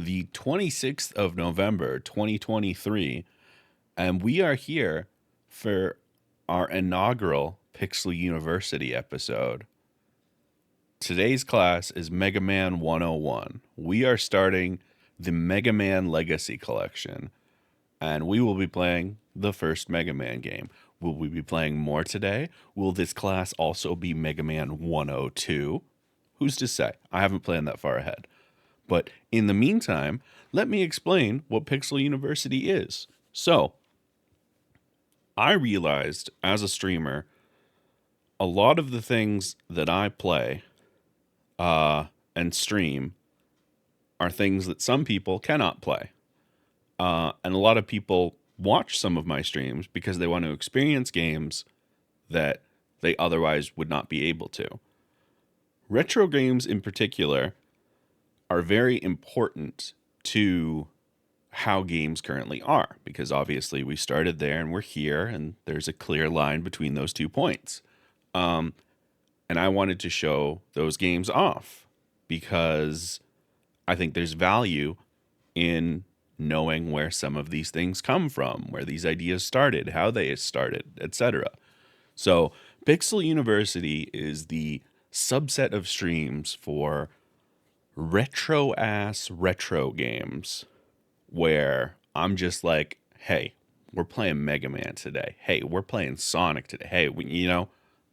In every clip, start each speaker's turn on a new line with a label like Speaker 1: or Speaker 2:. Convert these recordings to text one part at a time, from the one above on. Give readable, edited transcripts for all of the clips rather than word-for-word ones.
Speaker 1: the 26th of November, 2023, and we are here for our inaugural Pixel University episode. Today's class is Mega Man 101. We are starting the Mega Man Legacy Collection, and we will be playing the first Mega Man game. Will we be playing more today? Will this class also be Mega Man 102? Who's to say? I haven't planned that far ahead. But in the meantime, let me explain what Pixel University is. So, I realized as a streamer, a lot of the things that I play and stream are things that some people cannot play. And a lot of people watch some of my streams because they want to experience games that they otherwise would not be able to. Retro games in particular are very important to how games currently are, because obviously we started there and we're here, and there's a clear line between those 2 points. And I wanted to show those games off because I think there's value in knowing where some of these things come from, where these ideas started, how they started, etc. So Pixel University is the subset of streams for retro-ass retro games where I'm just like, hey, we're playing Mega Man today. Hey, we're playing Sonic today. Hey,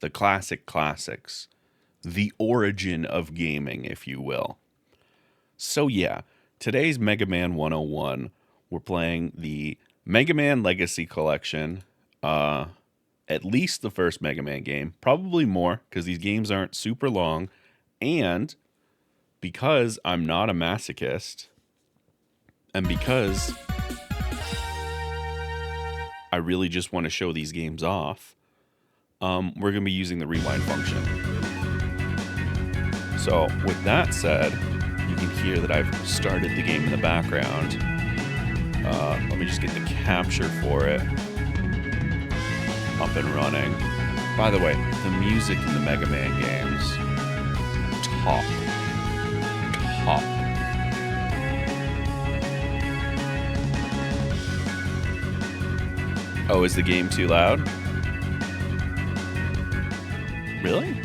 Speaker 1: the classics, the origin of gaming, if you will. So yeah, today's Mega Man 101, we're playing the Mega Man Legacy Collection, at least the first Mega Man game, probably more, because these games aren't super long, and because I'm not a masochist, and because I really just want to show these games off, we're going to be using the rewind function. So with that said, you can hear that I've started the game in the background. Let me just get the capture for it up and running. By the way, the music in the Mega Man games, top. Oh, is the game too loud? Really?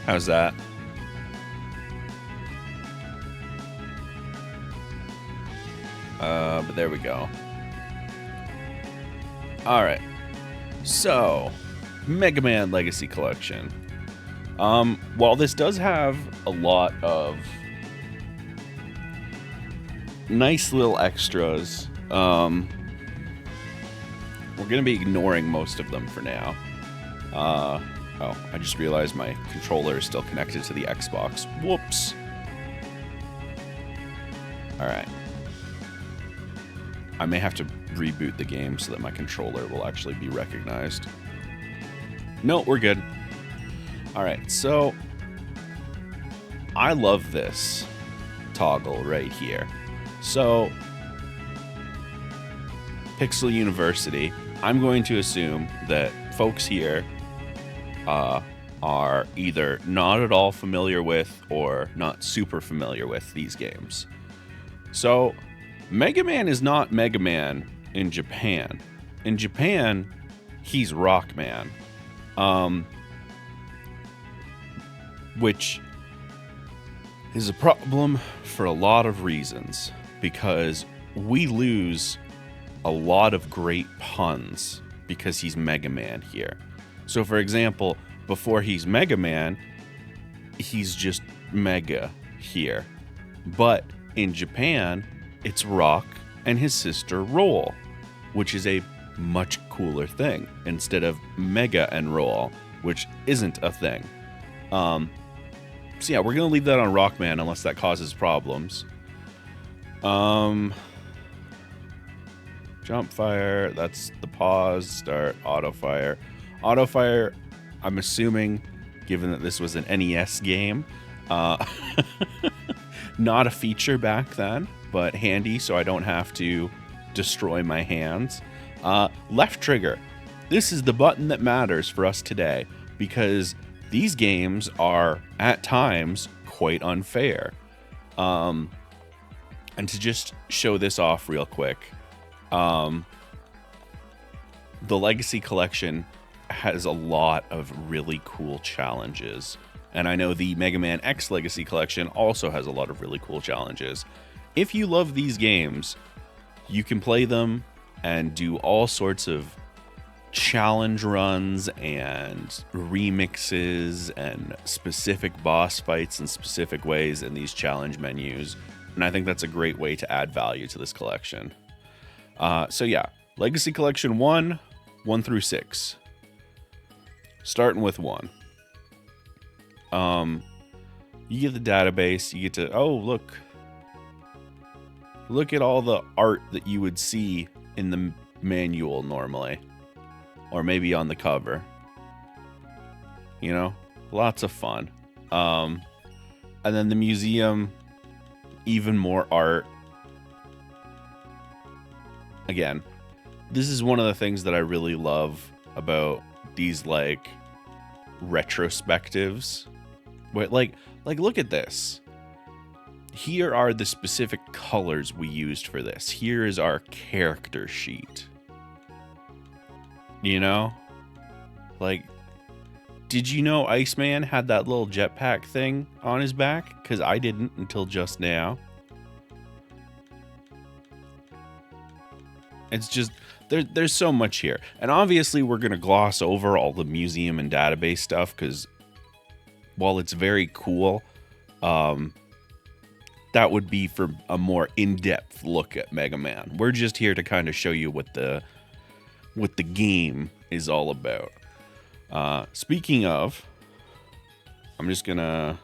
Speaker 1: How's that? But there we go. Alright. So, Mega Man Legacy Collection. While this does have a lot of nice little extras, we're going to be ignoring most of them for now. Oh, I just realized my controller is still connected to the Xbox. Whoops. Alright. I may have to reboot the game so that my controller will actually be recognized. No, we're good. Alright, so I love this toggle right here. So, Pixel University, I'm going to assume that folks here are either not at all familiar with or not super familiar with these games. So, Mega Man is not Mega Man in Japan. In Japan, he's Rockman. Which is a problem for a lot of reasons, because we lose a lot of great puns because he's Mega Man here. So for example, before he's Mega Man, he's just Mega here. But in Japan, it's Rock and his sister Roll, which is a much cooler thing, instead of Mega and Roll, which isn't a thing. So yeah, we're going to leave that on Rockman unless that causes problems. Jump fire, that's the pause, start, auto fire. Auto fire, I'm assuming, given that this was an NES game, not a feature back then, but handy so I don't have to destroy my hands. Left trigger. This is the button that matters for us today, because these games are at times quite unfair. And to just show this off real quick, the Legacy Collection has a lot of really cool challenges. And I know the Mega Man X Legacy Collection also has a lot of really cool challenges. If you love these games, you can play them and do all sorts of challenge runs and remixes and specific boss fights in specific ways in these challenge menus. And I think that's a great way to add value to this collection. So yeah, Legacy Collection 1 through 6. Starting with 1. You get the database, you get to, oh, look at all the art that you would see in the manual normally. Or maybe on the cover. You know, lots of fun. And then the museum, even more art. Again, this is one of the things that I really love about these, like, retrospectives. Where, like, look at this. Here are the specific colors we used for this. Here is our character sheet. You know? Like, did you know Iceman had that little jetpack thing on his back? Because I didn't until just now. It's just, there's so much here. And obviously we're going to gloss over all the museum and database stuff because while it's very cool, that would be for a more in-depth look at Mega Man. We're just here to kind of show you what the game is all about. Speaking of, I'm just gonna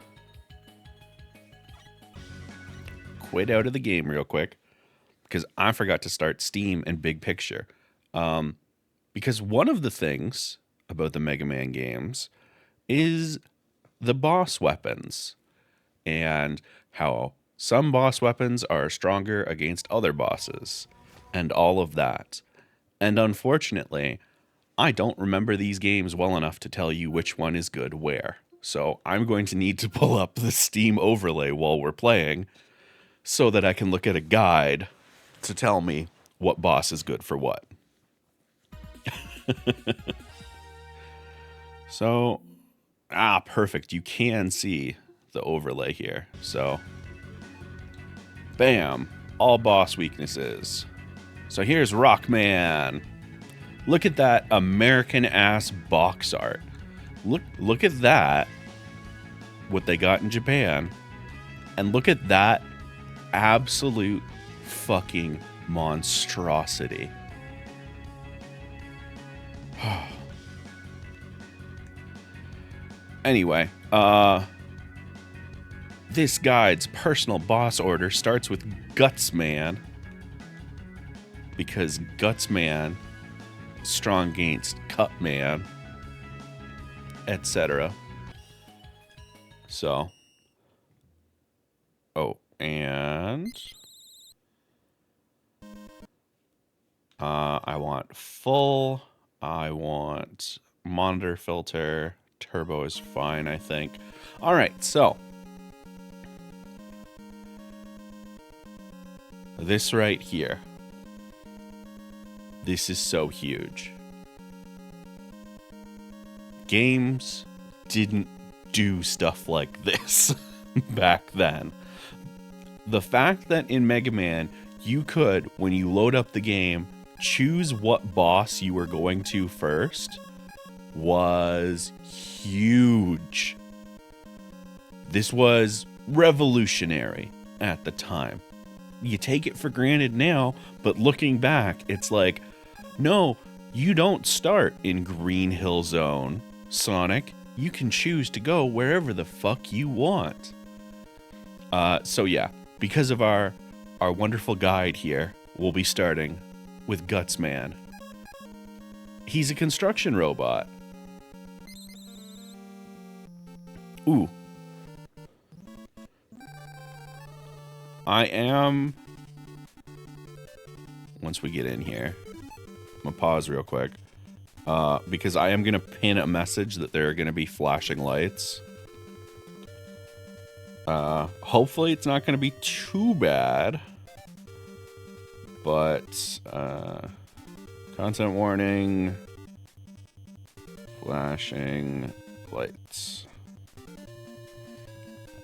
Speaker 1: quit out of the game real quick because I forgot to start Steam and Big Picture. Because one of the things about the Mega Man games is the boss weapons and how some boss weapons are stronger against other bosses and all of that. And unfortunately, I don't remember these games well enough to tell you which one is good where. So I'm going to need to pull up the Steam overlay while we're playing so that I can look at a guide to tell me what boss is good for what. So, perfect. You can see the overlay here. So, bam, all boss weaknesses. So here's Rockman. Look at that American-ass box art. Look at that, what they got in Japan. And look at that absolute fucking monstrosity. Anyway, this guide's personal boss order starts with Gutsman. Because Gutsman, strong against Cutman, etc. So, and I want full. I want monitor filter. Turbo is fine, I think. All right, so this right here. This is so huge. Games didn't do stuff like this back then. The fact that in Mega Man, you could, when you load up the game, choose what boss you were going to first was huge. This was revolutionary at the time. You take it for granted now, but looking back, it's like, no, you don't start in Green Hill Zone, Sonic. You can choose to go wherever the fuck you want. So yeah, because of our wonderful guide here, we'll be starting with Gutsman. He's a construction robot. Ooh. I am... Once we get in here, I'm gonna pause real quick. because I am going to pin a message that there are going to be flashing lights. Hopefully it's not going to be too bad. But, content warning, flashing lights.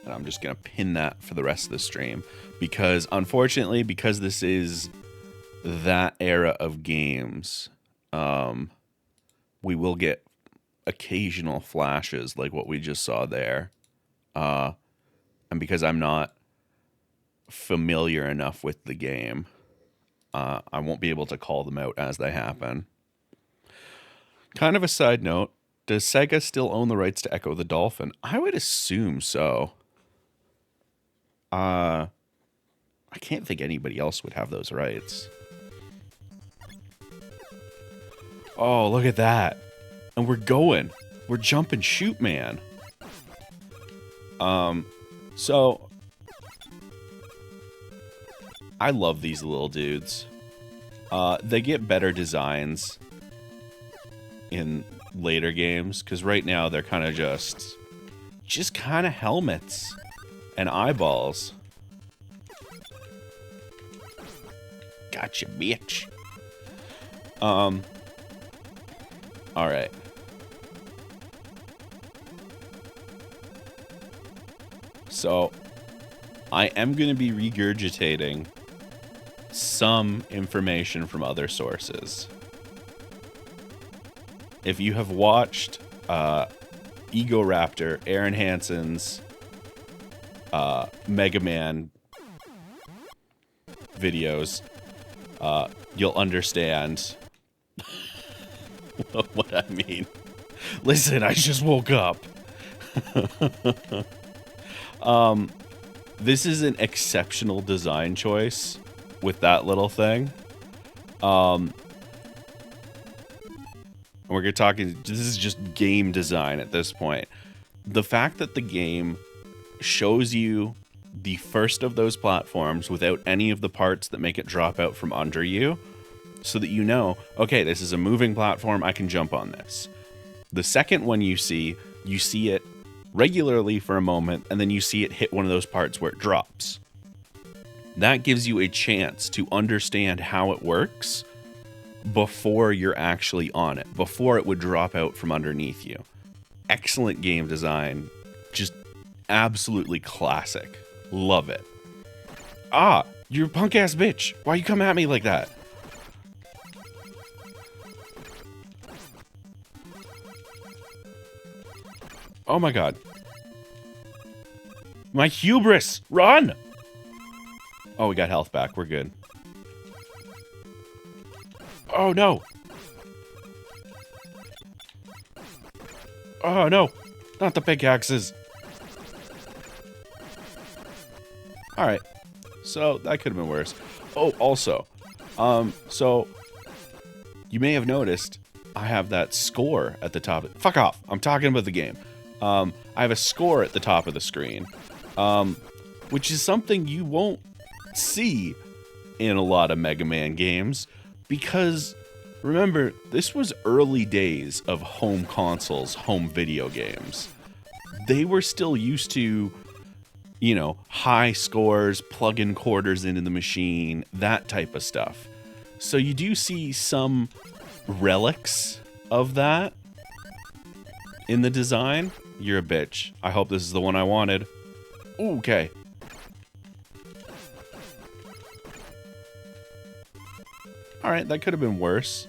Speaker 1: And I'm just going to pin that for the rest of the stream. Because, unfortunately, because this is that era of games, we will get occasional flashes like what we just saw there. And because I'm not familiar enough with the game, I won't be able to call them out as they happen. Kind of a side note, does Sega still own the rights to Echo the Dolphin? I would assume so. I can't think anybody else would have those rights. Oh, look at that. And we're going. We're jumping shoot, man. So I love these little dudes. They get better designs in later games, because right now they're kind of just kind of helmets and eyeballs. Gotcha, bitch. All right. So I am going to be regurgitating some information from other sources. If you have watched Egoraptor, Aaron Hansen's Mega Man videos, you'll understand what I mean. Listen, I just woke up. This is an exceptional design choice with that little thing. We're talking, this is just game design at this point. The fact that the game shows you the first of those platforms without any of the parts that make it drop out from under you, so that you know, okay, this is a moving platform, I can jump on this. The second one you see it regularly for a moment, and then you see it hit one of those parts where it drops. That gives you a chance to understand how it works before you're actually on it, before it would drop out from underneath you. Excellent game design. Just absolutely classic. Love it. Ah, you punk ass bitch. Why you come at me like that? Oh my god. My hubris! Run! Oh, we got health back. We're good. Oh no! Oh no! Not the pickaxes! Alright. So, that could have been worse. Oh, also. So, you may have noticed I have that score at the top. Fuck off! I'm talking about the game. I have a score at the top of the screen. Which is something you won't see in a lot of Mega Man games. Because, remember, this was early days of home consoles, home video games. They were still used to, you know, high scores, plug-in quarters into the machine, that type of stuff. So you do see some relics of that in the design. You're a bitch. I hope this is the one I wanted. Ooh, okay. Alright, that could have been worse.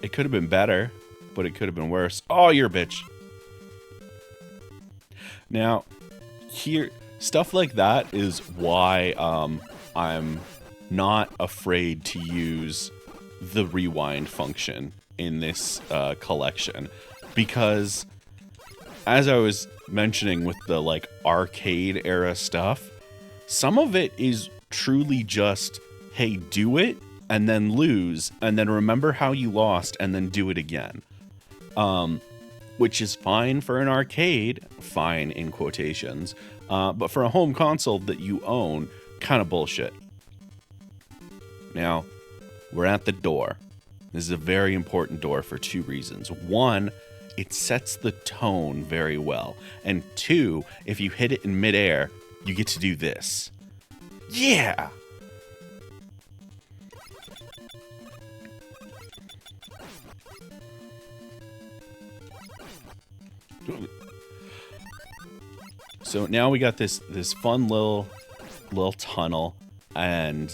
Speaker 1: It could have been better, but it could have been worse. Oh, you're a bitch. Now, here, stuff like that is why I'm not afraid to use the rewind function in this collection. Because, as I was mentioning with the, like, arcade era stuff, some of it is truly just, hey, do it, and then lose, and then remember how you lost, and then do it again. Which is fine for an arcade, fine in quotations, but for a home console that you own, kind of bullshit. Now, we're at the door. This is a very important door for two reasons. One, it sets the tone very well. And two, if you hit it in midair, you get to do this. Yeah! So now we got this fun little tunnel, and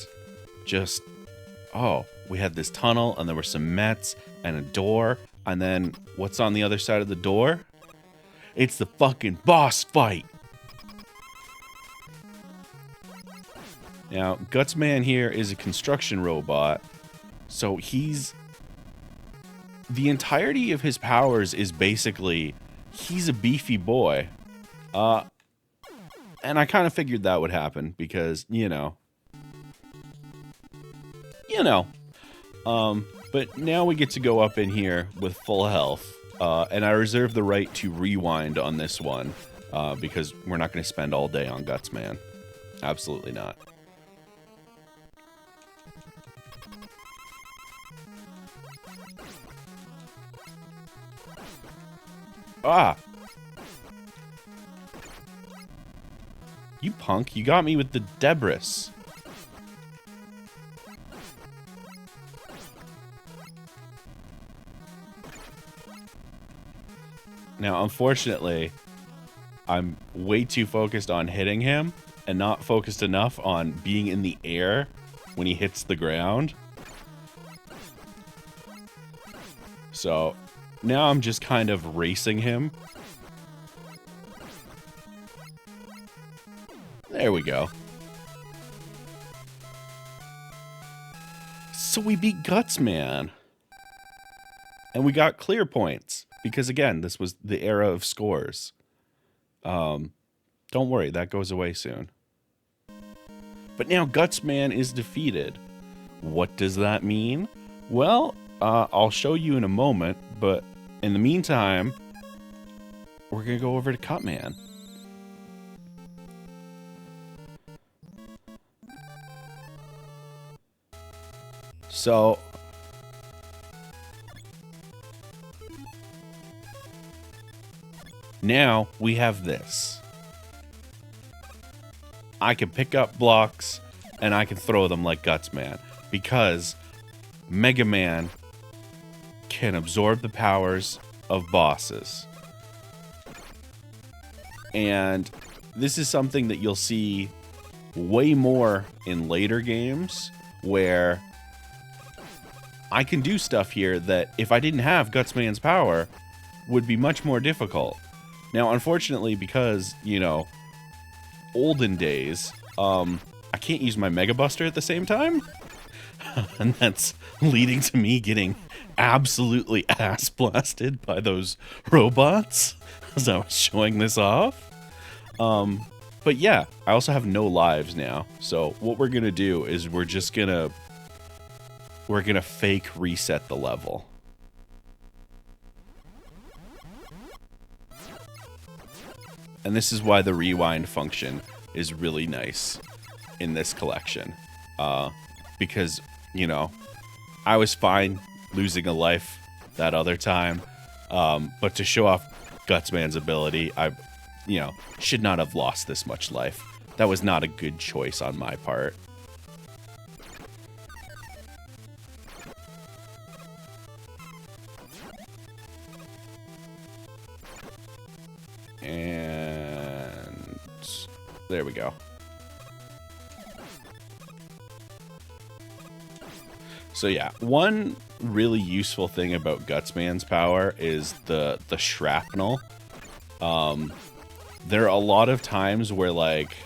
Speaker 1: just, oh, we had this tunnel, and there were some mets and a door, and then what's on the other side of the door? It's the fucking boss fight. Now, Gutsman here is a construction robot, so the entirety of his powers is basically, he's a beefy boy. And I kind of figured that would happen because, you know. But now we get to go up in here with full health. And I reserve the right to rewind on this one. Because we're not going to spend all day on Gutsman. Absolutely not. Ah! You punk, you got me with the debris. Now, unfortunately, I'm way too focused on hitting him and not focused enough on being in the air when he hits the ground. So, now I'm just kind of racing him. There we go. So we beat Gutsman. And we got clear points. Because again, this was the era of scores. Don't worry, that goes away soon. But now Gutsman is defeated. What does that mean? Well, I'll show you in a moment. But in the meantime, we're going to go over to Cutman. So, now we have this. I can pick up blocks and I can throw them like Gutsman because Mega Man can absorb the powers of bosses. And this is something that you'll see way more in later games where I can do stuff here that if I didn't have Gutsman's power would be much more difficult. Now, unfortunately, because, you know, olden days, I can't use my Mega Buster at the same time. And that's leading to me getting absolutely ass blasted by those robots as I was showing this off. But yeah, I also have no lives now. So what we're going to do is we're gonna fake reset the level. And this is why the rewind function is really nice in this collection. Because, you know, I was fine losing a life that other time. But to show off Gutsman's ability, I, you know, should not have lost this much life. That was not a good choice on my part. And there we go. So yeah, one really useful thing about Gutsman's power is the shrapnel. There are a lot of times where, like,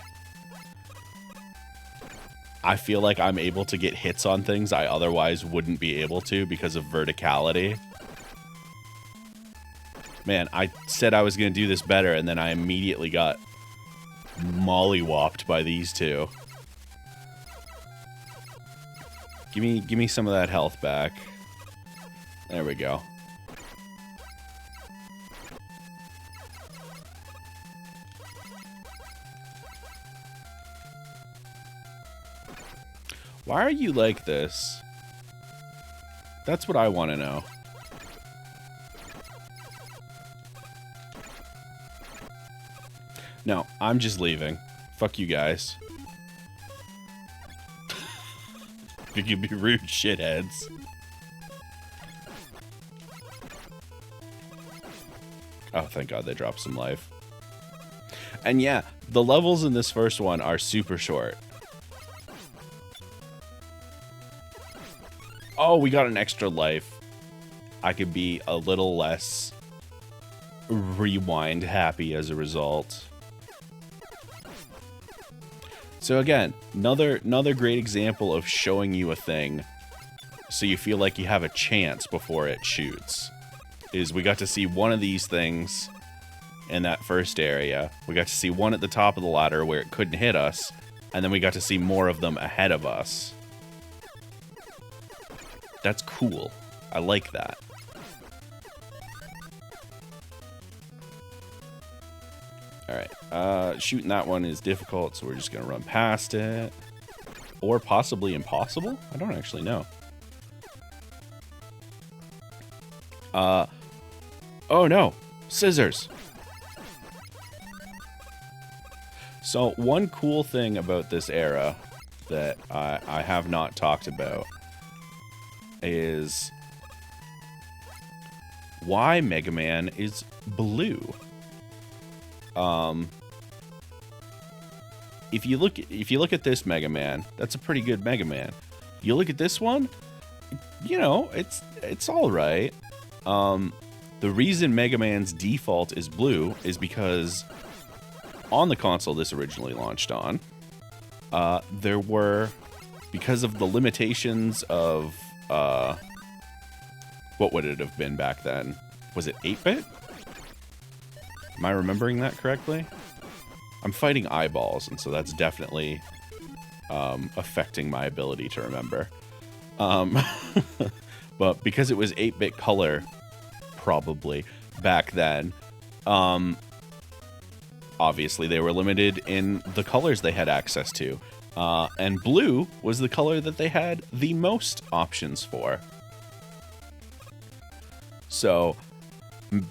Speaker 1: I feel like I'm able to get hits on things I otherwise wouldn't be able to because of verticality. Man, I said I was going to do this better, and then I immediately got mollywopped by these two. Give me some of that health back. There we go. Why are you like this? That's what I want to know. No, I'm just leaving. Fuck you guys. You can be rude shitheads. Oh, thank God they dropped some life. And yeah, the levels in this first one are super short. Oh, we got an extra life. I could be a little less rewind happy as a result. So again, another great example of showing you a thing so you feel like you have a chance before it shoots. Is we got to see one of these things in that first area. We got to see one at the top of the ladder where it couldn't hit us, and then we got to see more of them ahead of us. That's cool. I like that. Alright, shooting that one is difficult, so we're just gonna run past it. Or possibly impossible? I don't actually know. Oh no! Scissors! So, one cool thing about this era that I have not talked about is why Mega Man is blue. If you look at this Mega Man, that's a pretty good Mega Man. You look at this one, you know, it's all right. The reason Mega Man's default is blue is because on the console this originally launched on, there were, because of the limitations of what would it have been back then? Was it 8-bit? Am I remembering that correctly? I'm fighting eyeballs, and so that's definitely affecting my ability to remember. But because it was 8-bit color, probably, back then, obviously they were limited in the colors they had access to. And blue was the color that they had the most options for. So,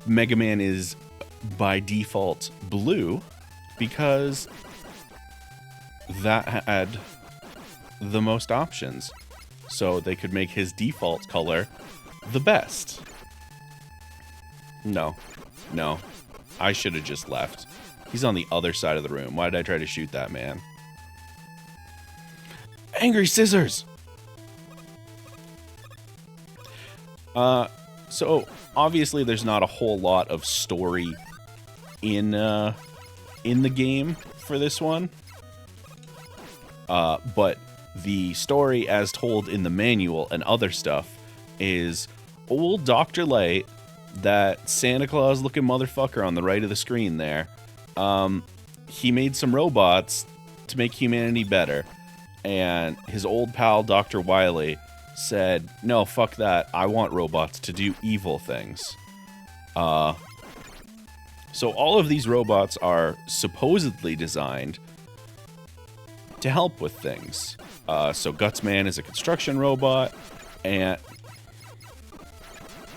Speaker 1: Mega Man is by default blue because that had the most options. So they could make his default color the best. No. I should have just left. He's on the other side of the room. Why did I try to shoot that man? Angry scissors! So obviously there's not a whole lot of story in the game for this one. But the story as told in the manual and other stuff is old Dr. Light, that Santa Claus looking motherfucker on the right of the screen there. He made some robots to make humanity better. And his old pal, Dr. Wily, said, no, fuck that. I want robots to do evil things. So all of these robots are supposedly designed to help with things. So Gutsman is a construction robot, and...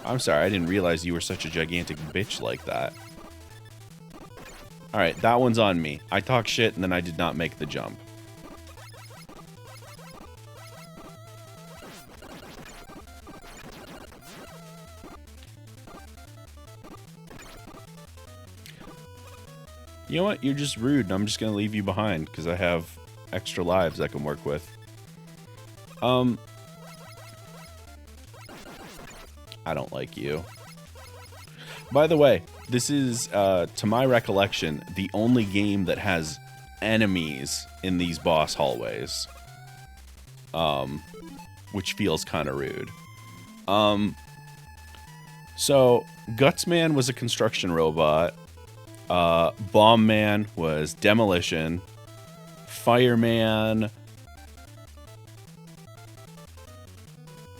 Speaker 1: I'm sorry, I didn't realize you were such a gigantic bitch like that. Alright, that one's on me. I talk shit and then I did not make the jump. You know what? You're just rude, and I'm just gonna leave you behind, because I have extra lives I can work with. I don't like you. By the way, this is, to my recollection, the only game that has enemies in these boss hallways. Which feels kind of rude. So, Gutsman was a construction robot. Bomb Man was demolition. Fireman...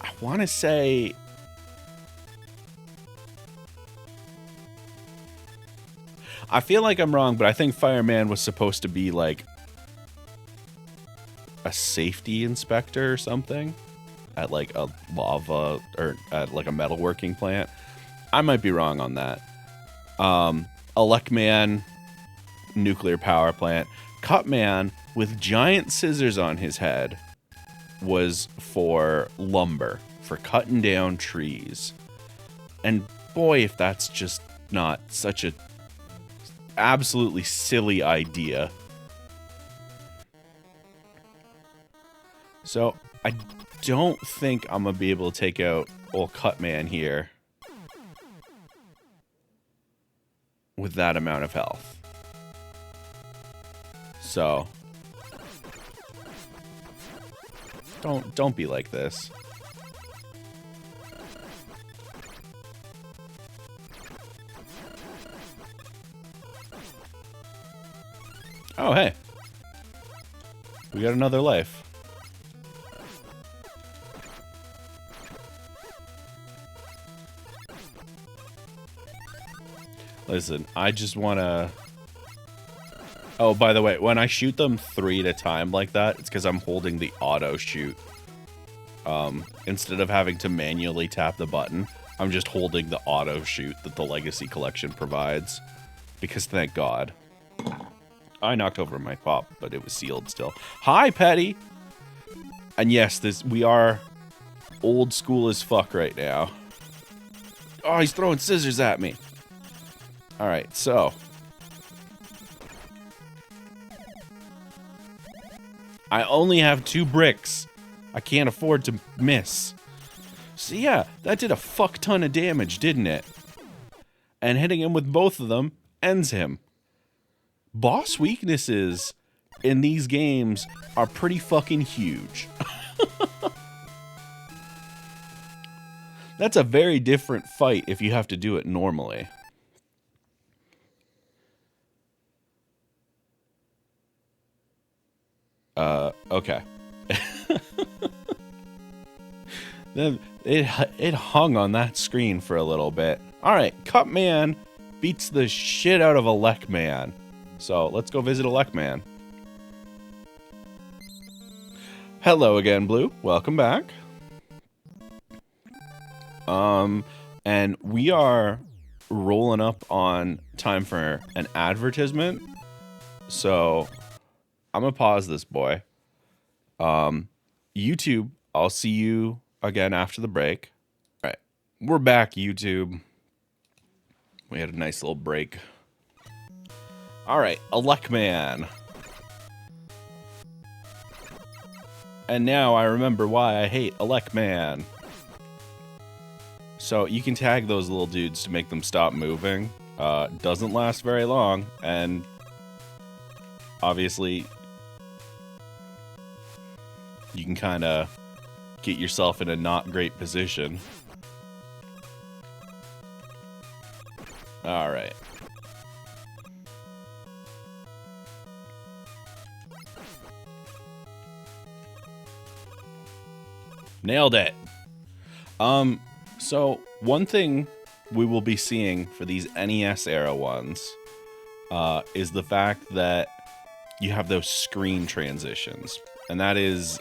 Speaker 1: I want to say... I feel like I'm wrong, but I think Fireman was supposed to be, like, a safety inspector or something at, like, lava or at like a metalworking plant. I might be wrong on that. Rockman, nuclear power plant. Cutman with giant scissors on his head was for lumber, for cutting down trees. And boy, if that's just not such a absolutely silly idea. So I don't think I'm gonna be able to take out old Cutman here with that amount of health. So don't be like this. Oh, hey. We got another life. Listen, I just want to... Oh, by the way, when I shoot them 3 at a time like that, it's because I'm holding the auto shoot. Instead of having to manually tap the button, I'm just holding the auto shoot that the Legacy Collection provides. Because thank God. I knocked over my pop, but it was sealed still. Hi, Petty! And yes, we are old school as fuck right now. Oh, he's throwing scissors at me. Alright, so. I only have 2 bricks. I can't afford to miss. So yeah, that did a fuck ton of damage, didn't it? And hitting him with both of them ends him. Boss weaknesses in these games are pretty fucking huge. That's a very different fight if you have to do it normally. Okay. Then it hung on that screen for a little bit. Alright, Cutman beats the shit out of Rockman. So, let's go visit Rockman. Hello again, Blue. Welcome back. And we are rolling up on time for an advertisement. So, I'm gonna pause this, boy. YouTube, I'll see you again after the break. All right, we're back, YouTube. We had a nice little break. All right, Rockman. And now I remember why I hate Rockman. So you can tag those little dudes to make them stop moving. Doesn't last very long, and obviously you can kind of get yourself in a not great position. All right. Nailed it. So one thing we will be seeing for these NES era ones is the fact that you have those screen transitions. And that is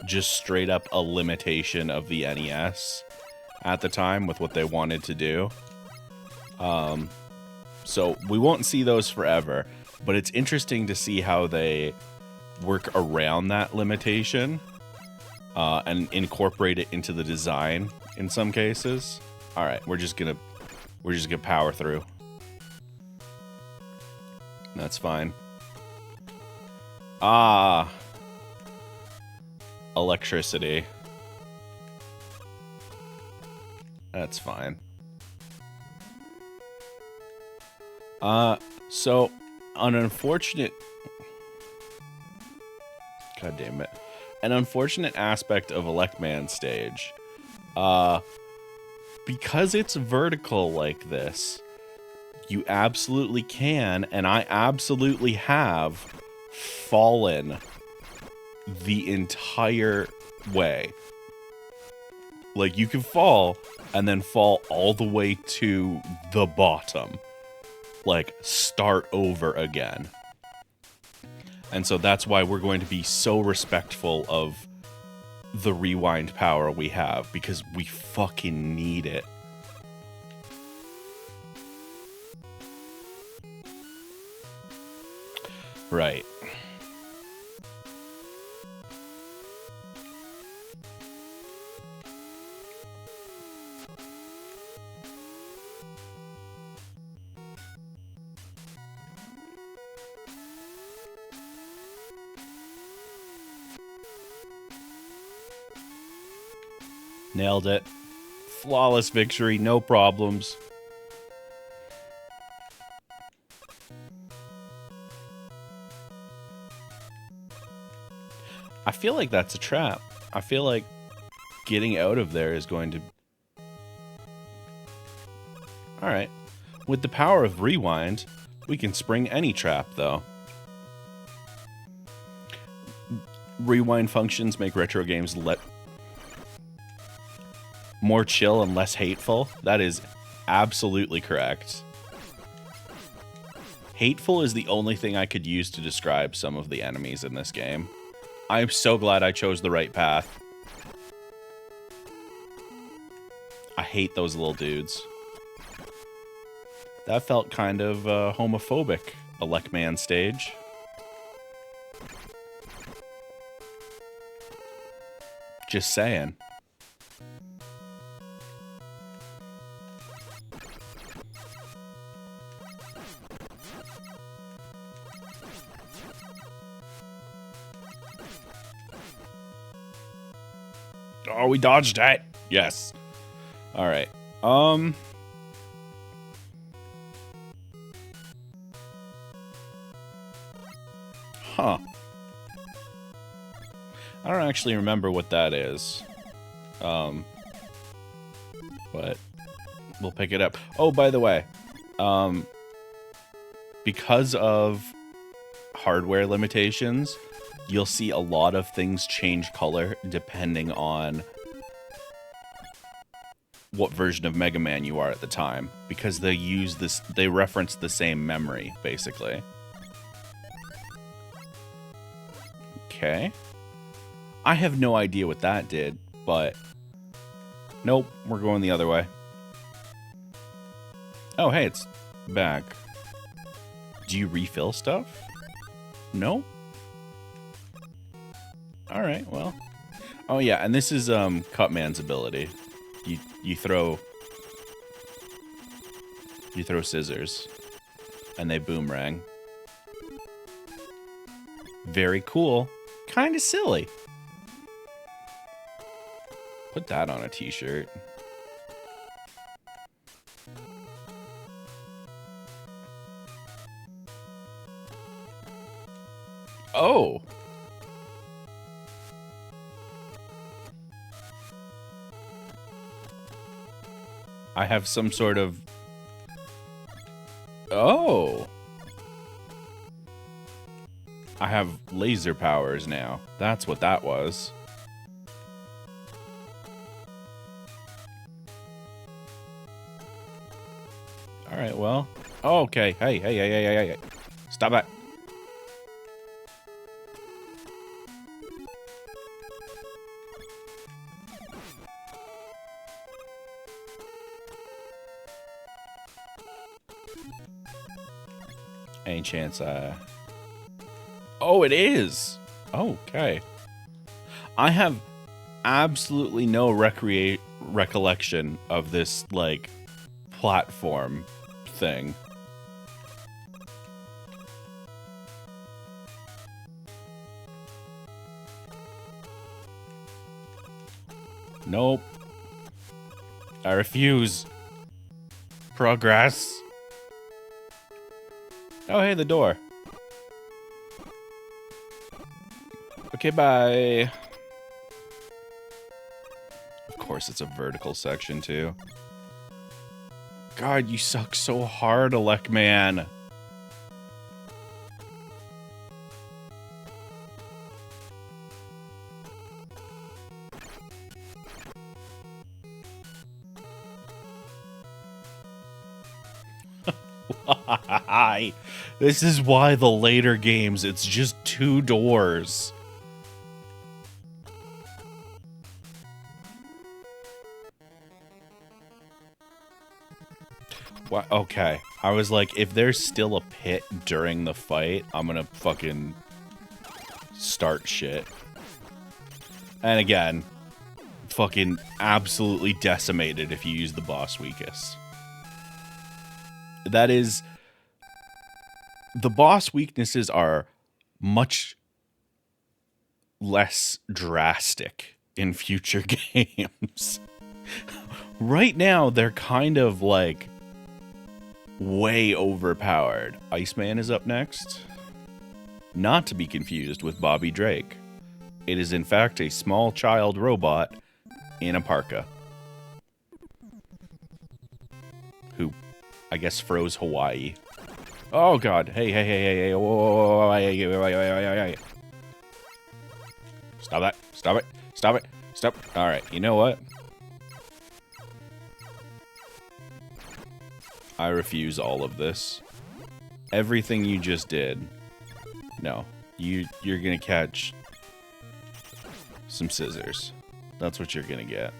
Speaker 1: just straight up a limitation of the NES at the time with what they wanted to do. So we won't see those forever, but it's interesting to see how they work around that limitation and incorporate it into the design in some cases. All right, we're just gonna power through. That's fine. Ah, electricity. That's fine. So an unfortunate... God damn it. An unfortunate aspect of Rockman stage. Because it's vertical like this, you absolutely can, and I absolutely have, fallen the entire way. Like, you can fall, and then fall all the way to the bottom. Like, start over again. And so that's why we're going to be so respectful of the rewind power we have because we fucking need it. Right. Nailed it. Flawless victory, no problems. I feel like that's a trap. I feel like getting out of there is going to... Alright. With the power of rewind, we can spring any trap, though. Rewind functions make retro games more chill and less hateful. That is absolutely correct. Hateful is the only thing I could use to describe some of the enemies in this game. I'm so glad I chose the right path. I hate those little dudes. That felt kind of homophobic, a Rockman stage. Just saying. Oh, we dodged that. Yes. All right. Huh. I don't actually remember what that is. But we'll pick it up. Oh, by the way, because of hardware limitations, you'll see a lot of things change color depending on what version of Mega Man you are at the time, because they reference the same memory, basically. Okay. I have no idea what that did, but nope, we're going the other way. Oh, hey, it's back. Do you refill stuff? No? Alright, well. Oh yeah, and this is Cutman's ability. You throw scissors and they boomerang. Very cool. Kinda silly. Put that on a t-shirt. Oh. I have some sort of... Oh. I have laser powers now. That's what that was. Alright, well. Oh, okay. Hey. Stop that. Any chance Oh, it is! Okay. I have absolutely no recollection of this, like, platform thing. Nope. I refuse. Progress. Oh, hey, the door. Okay, bye. Of course, it's a vertical section, too. God, you suck so hard, Rockman. Why? This is why the later games, it's just 2 doors. Okay. I was like, if there's still a pit during the fight, I'm gonna fucking start shit. And again, fucking absolutely decimated if you use the boss weakest. That is... The boss weaknesses are much less drastic in future games. Right now, they're kind of like way overpowered. Iceman is up next. Not to be confused with Bobby Drake. It is in fact a small child robot in a parka. Who, I guess, froze Hawaii. Oh god, hey, whoa, hey. Stop that, stop it. Alright, you know what? I refuse all of this. Everything you just did. No. You're gonna catch some scissors. That's what you're gonna get.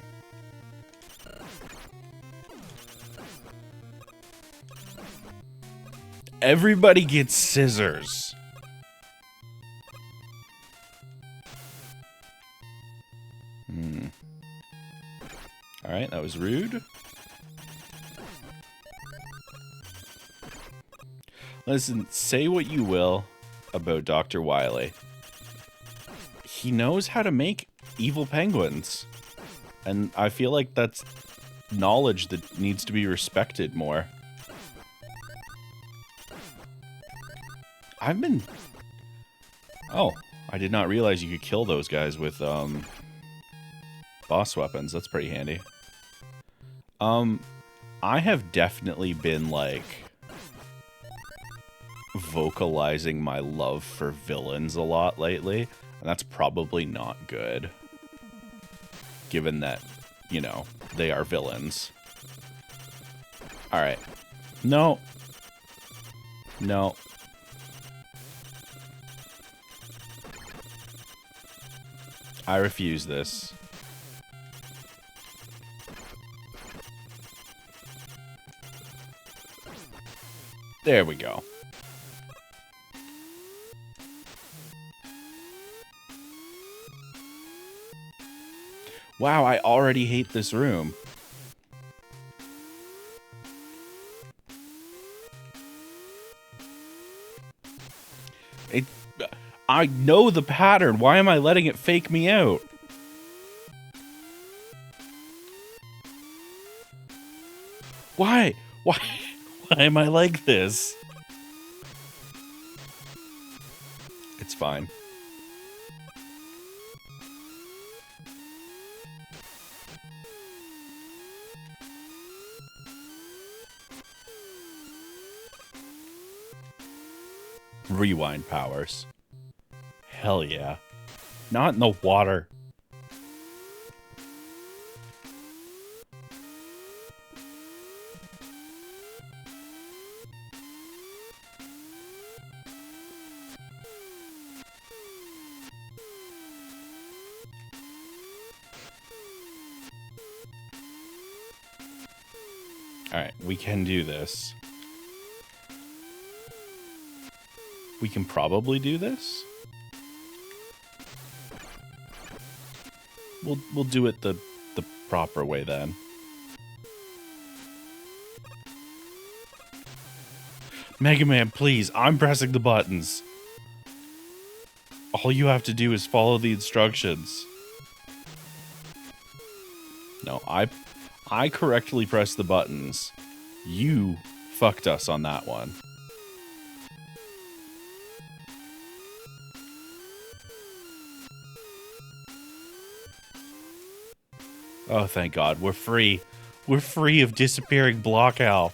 Speaker 1: Everybody gets scissors. Alright, that was rude. Listen, say what you will about Dr. Wily. He knows how to make evil penguins. And I feel like that's knowledge that needs to be respected more. Oh, I did not realize you could kill those guys with, boss weapons. That's pretty handy. I have definitely been, like, vocalizing my love for villains a lot lately, and that's probably not good. Given that, you know, they are villains. Alright. No. No. I refuse this. There we go. Wow, I already hate this room. I know the pattern. Why am I letting it fake me out? Why? Why am I like this? It's fine. Rewind powers. Hell yeah. Not in the water. Alright, we can do this. We can probably do this. We'll do it the proper way then. Mega Man, please, I'm pressing the buttons. All you have to do is follow the instructions. No, I correctly pressed the buttons. You fucked us on that one. Oh, thank God. We're free. We're free of disappearing block owl.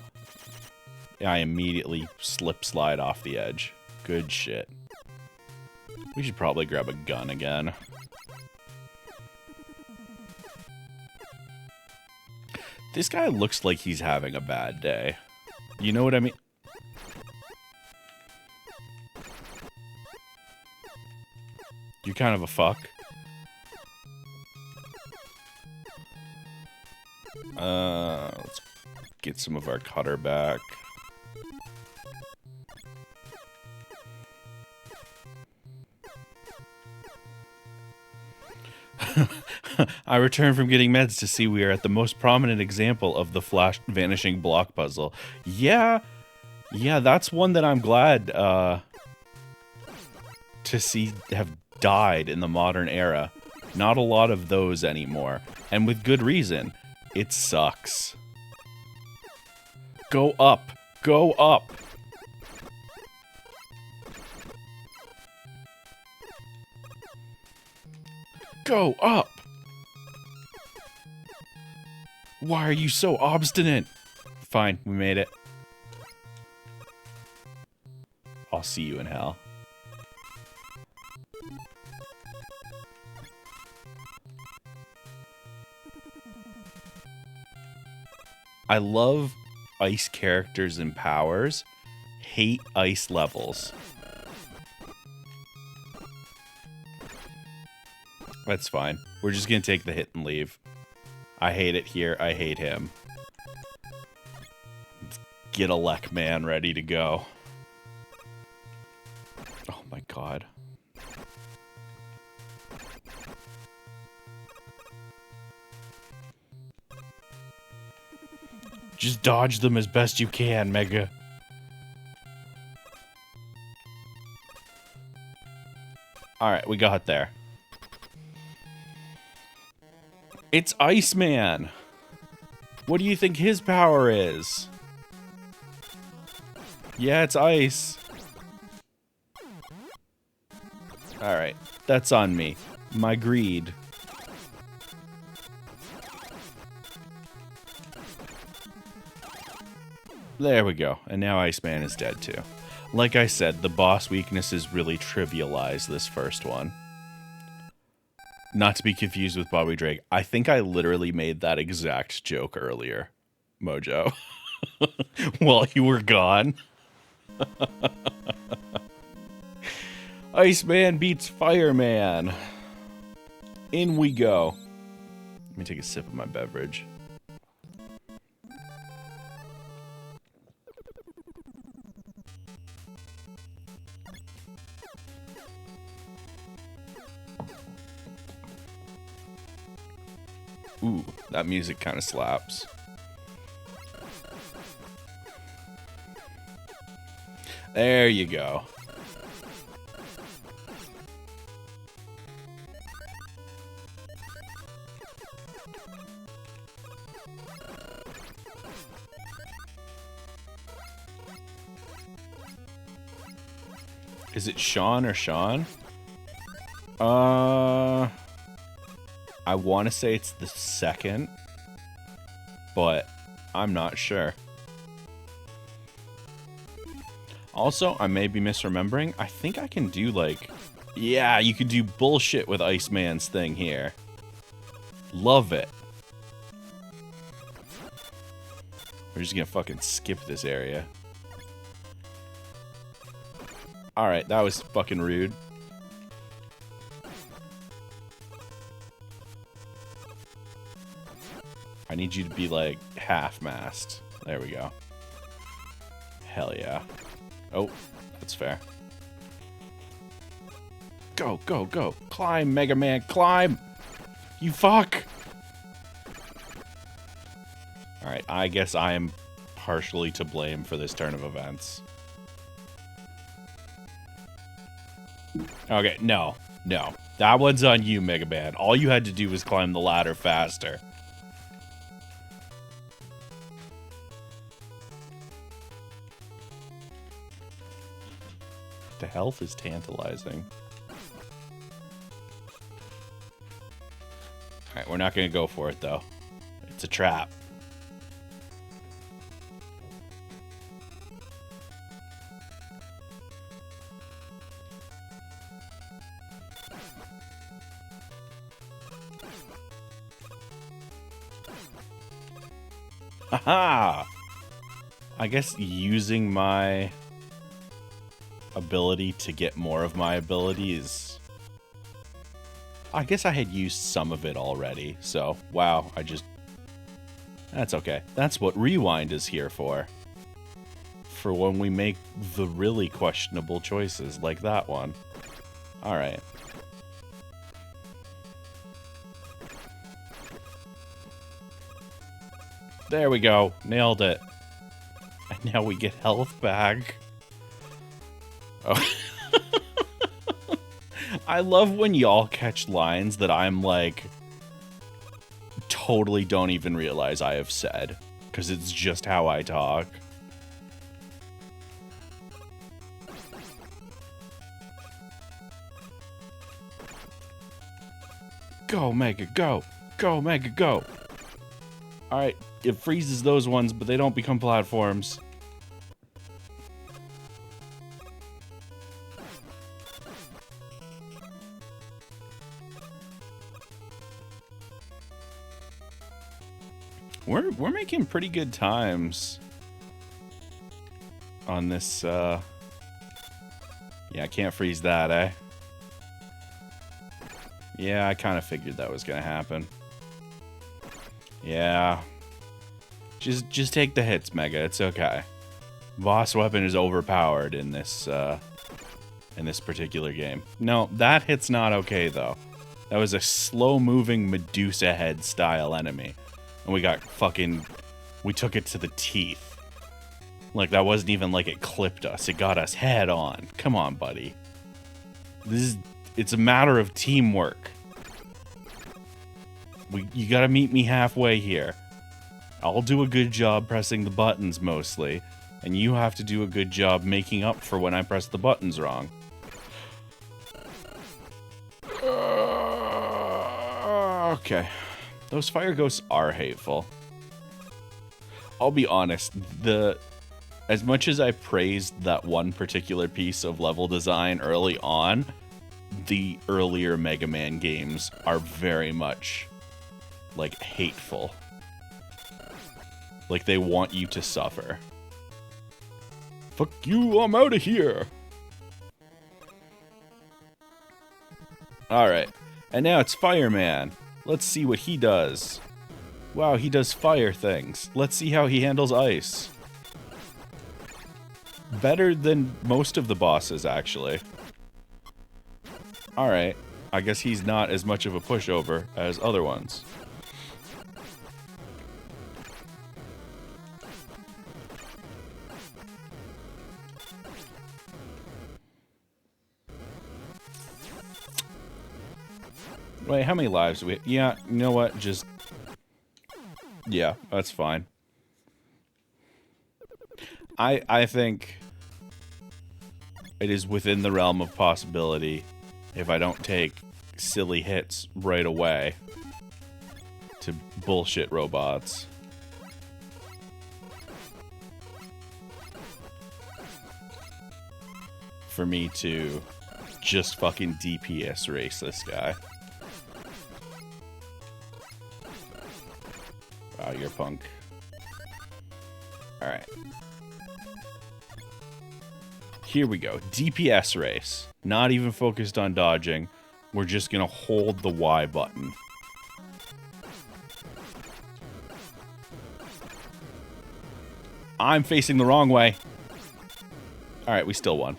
Speaker 1: I immediately slide off the edge. Good shit. We should probably grab a gun again. This guy looks like he's having a bad day. You know what I mean? You're kind of a fuck. Get some of our cutter back. I returned from getting meds to see we are at the most prominent example of the flash vanishing block puzzle. Yeah, that's one that I'm glad to see have died in the modern era. Not a lot of those anymore, and with good reason. It sucks. Go up! Go up! Go up! Why are you so obstinate? Fine, we made it. I'll see you in hell. I love ice characters and powers. Hate ice levels. That's fine. We're just gonna take the hit and leave. I hate it here. I hate him. Let's get a Rockman ready to go. Oh my god. Just dodge them as best you can, Mega. Alright, we got there. It's Iceman! What do you think his power is? Yeah, it's ice. Alright, that's on me. My greed. There we go. And now Iceman is dead too. Like I said, the boss weaknesses really trivialize this first one. Not to be confused with Bobby Drake. I think I literally made that exact joke earlier, Mojo. While you were gone. Iceman beats Fireman. In we go. Let me take a sip of my beverage. Ooh, that music kind of slaps. There you go. Is it Sean or Sean? I want to say it's the second, but I'm not sure. Also, I may be misremembering. I think I can do like... Yeah, you can do bullshit with Iceman's thing here. Love it. We're just gonna fucking skip this area. Alright, that was fucking rude. I need you to be like half-mast. There we go. Hell yeah. Oh, that's fair. Go, go, go. Climb, Mega Man, climb! You fuck! Alright, I guess I am partially to blame for this turn of events. Okay, no. No. That one's on you, Mega Man. All you had to do was climb the ladder faster. The health is tantalizing. Alright, we're not going to go for it, though. It's a trap. Haha! I guess using my ability to get more of my abilities. I guess I had used some of it already, so wow, I just That's okay. That's what rewind is here for. For when we make the really questionable choices, like that one. Alright. There we go. Nailed it. And now we get health back. Oh. I love when y'all catch lines that I'm like... totally don't even realize I have said. Because it's just how I talk. Go, Mega, go! Go, Mega, go! Alright, it freezes those ones, but they don't become platforms. We're making pretty good times on this, Yeah, I can't freeze that, eh? Yeah, I kind of figured that was gonna happen. Yeah. Just take the hits, Mega. It's okay. Boss weapon is overpowered in this particular game. No, that hit's not okay, though. That was a slow-moving Medusa head style enemy. And we got fucking... we took it to the teeth. Like, that wasn't even like it clipped us. It got us head on. Come on, buddy. It's a matter of teamwork. You gotta meet me halfway here. I'll do a good job pressing the buttons, mostly. And you have to do a good job making up for when I press the buttons wrong. Okay. Those fire ghosts are hateful. I'll be honest, as much as I praised that one particular piece of level design early on, the earlier Mega Man games are very much, like, hateful. Like, they want you to suffer. Fuck you, I'm out of here! Alright, and now it's Fireman. Let's see what he does. Wow, he does fire things. Let's see how he handles ice. Better than most of the bosses, actually. Alright, I guess he's not as much of a pushover as other ones. Wait, how many lives do we... yeah, you know what? Just... yeah, that's fine. I think it is within the realm of possibility if I don't take silly hits right away to bullshit robots. For me to just fucking DPS race this guy. Wow, you're punk. Alright. Here we go. DPS race. Not even focused on dodging. We're just gonna hold the Y button. I'm facing the wrong way. Alright, we still won.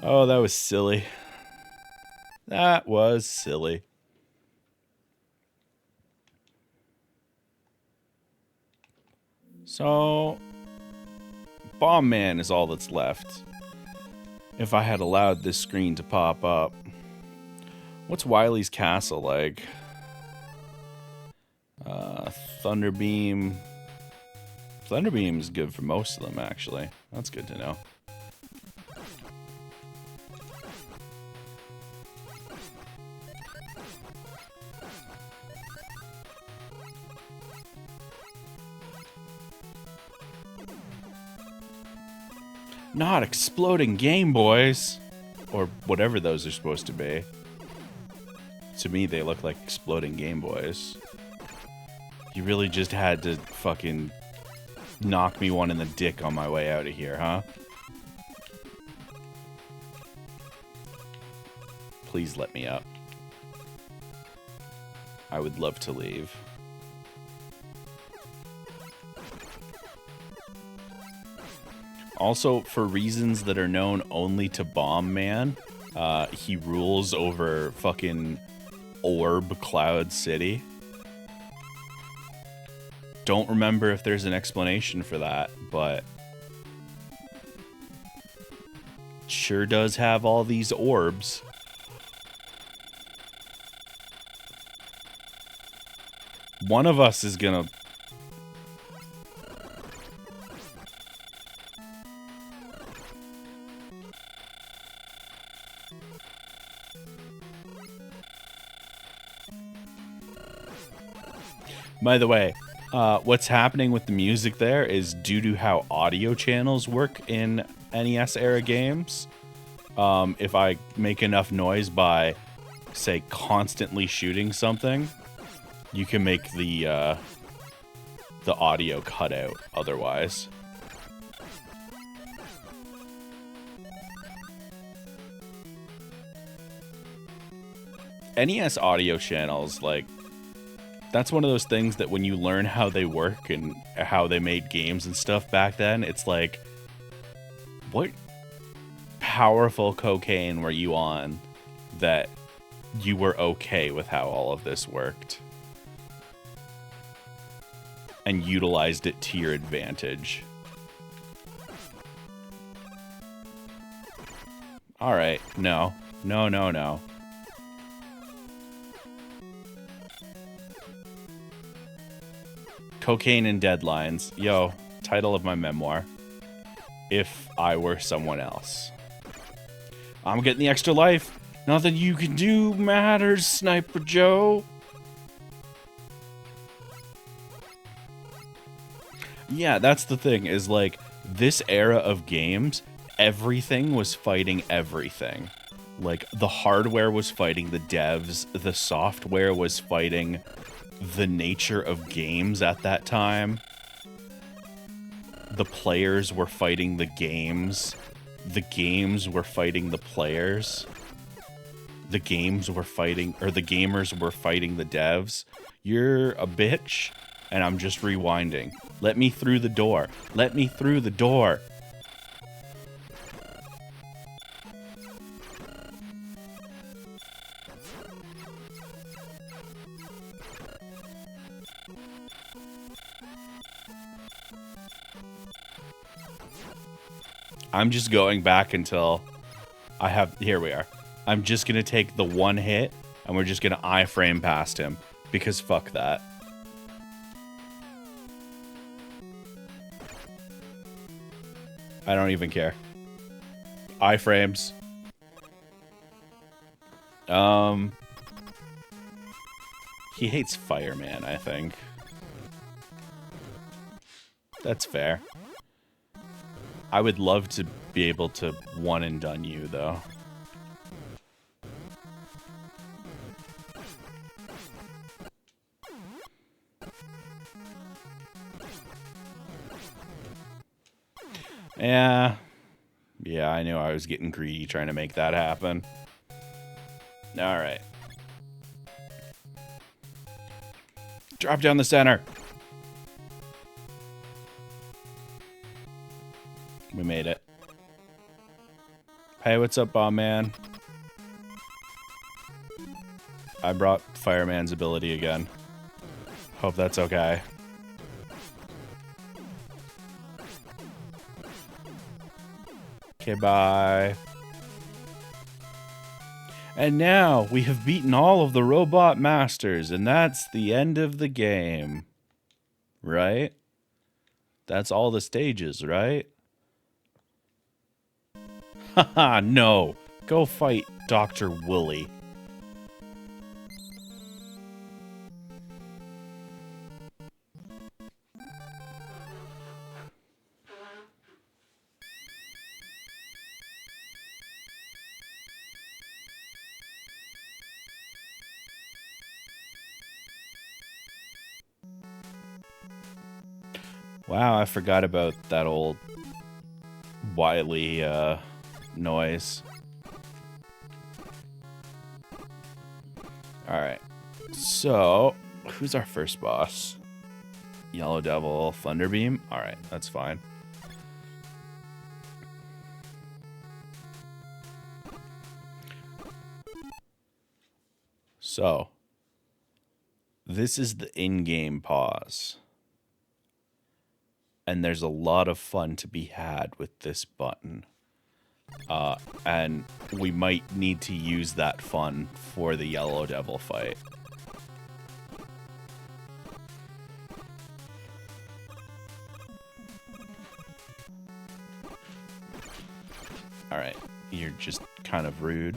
Speaker 1: Oh, that was silly. That was silly. So, Bomb Man is all that's left. If I had allowed this screen to pop up. What's Wily's castle like? Thunderbeam. Thunderbeam is good for most of them, actually. That's good to know. Not exploding Game Boys! Or whatever those are supposed to be. To me, they look like exploding Game Boys. You really just had to fucking knock me one in the dick on my way out of here, huh? Please let me up. I would love to leave. Also, for reasons that are known only to Bomb Man, he rules over fucking Orb Cloud City. Don't remember if there's an explanation for that, but sure does have all these orbs. One of us is gonna... By the way, what's happening with the music there is due to how audio channels work in NES-era games. If I make enough noise by, say, constantly shooting something, you can make the audio cut out otherwise. NES audio channels, like, that's one of those things that when you learn how they work and how they made games and stuff back then, it's like, what powerful cocaine were you on that you were okay with how all of this worked and utilized it to your advantage? All right, no. No, no, no. Cocaine and deadlines. Yo, title of my memoir. If I were someone else. I'm getting the extra life. Nothing you can do matters, Sniper Joe. Yeah, that's the thing, is like, this era of games, everything was fighting everything. Like, the hardware was fighting the devs, the software was fighting the nature of games at that time. The players were fighting the games. The games were fighting the players. The games were fighting, or the gamers were fighting the devs. You're a bitch, and I'm just rewinding. Let me through the door. Let me through the door. I'm just going back until I have... Here we are. I'm just going to take the one hit, and we're just going to iframe past him. Because fuck that. I don't even care. Iframes. He hates Fireman, I think. That's fair. I would love to be able to one and done you, though. Yeah. Yeah, I knew I was getting greedy trying to make that happen. Alright. Drop down the center. We made it. Hey, what's up, Bomb Man? I brought Fireman's ability again. Hope that's okay. Okay, bye. And now we have beaten all of the robot masters, and that's the end of the game. Right? That's all the stages, right? Haha, no. Go fight Dr. Wooly. Wow, I forgot about that old Wily noise. Alright. So, who's our first boss? Yellow Devil, Thunderbeam? Alright, that's fine. So, this is the in-game pause. And there's a lot of fun to be had with this button. And we might need to use that fun for the Yellow Devil fight. Alright, you're just kind of rude.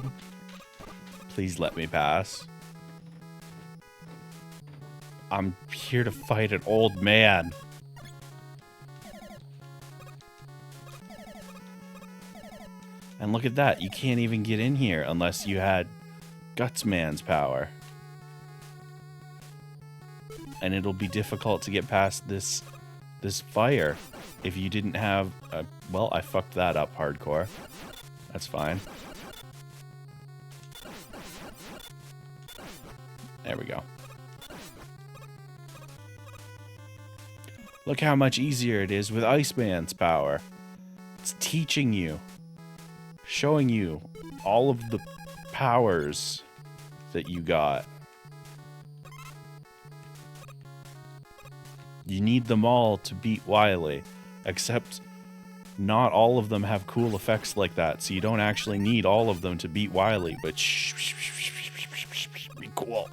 Speaker 1: Please let me pass. I'm here to fight an old man. And look at that, you can't even get in here unless you had Gutsman's power. And it'll be difficult to get past this fire if you didn't have a... Well, I fucked that up hardcore. That's fine. There we go. Look how much easier it is with Iceman's power. It's teaching you. Showing you all of the powers that you got. You need them all to beat Wily, except not all of them have cool effects like that, so you don't actually need all of them to beat Wily, but be cool.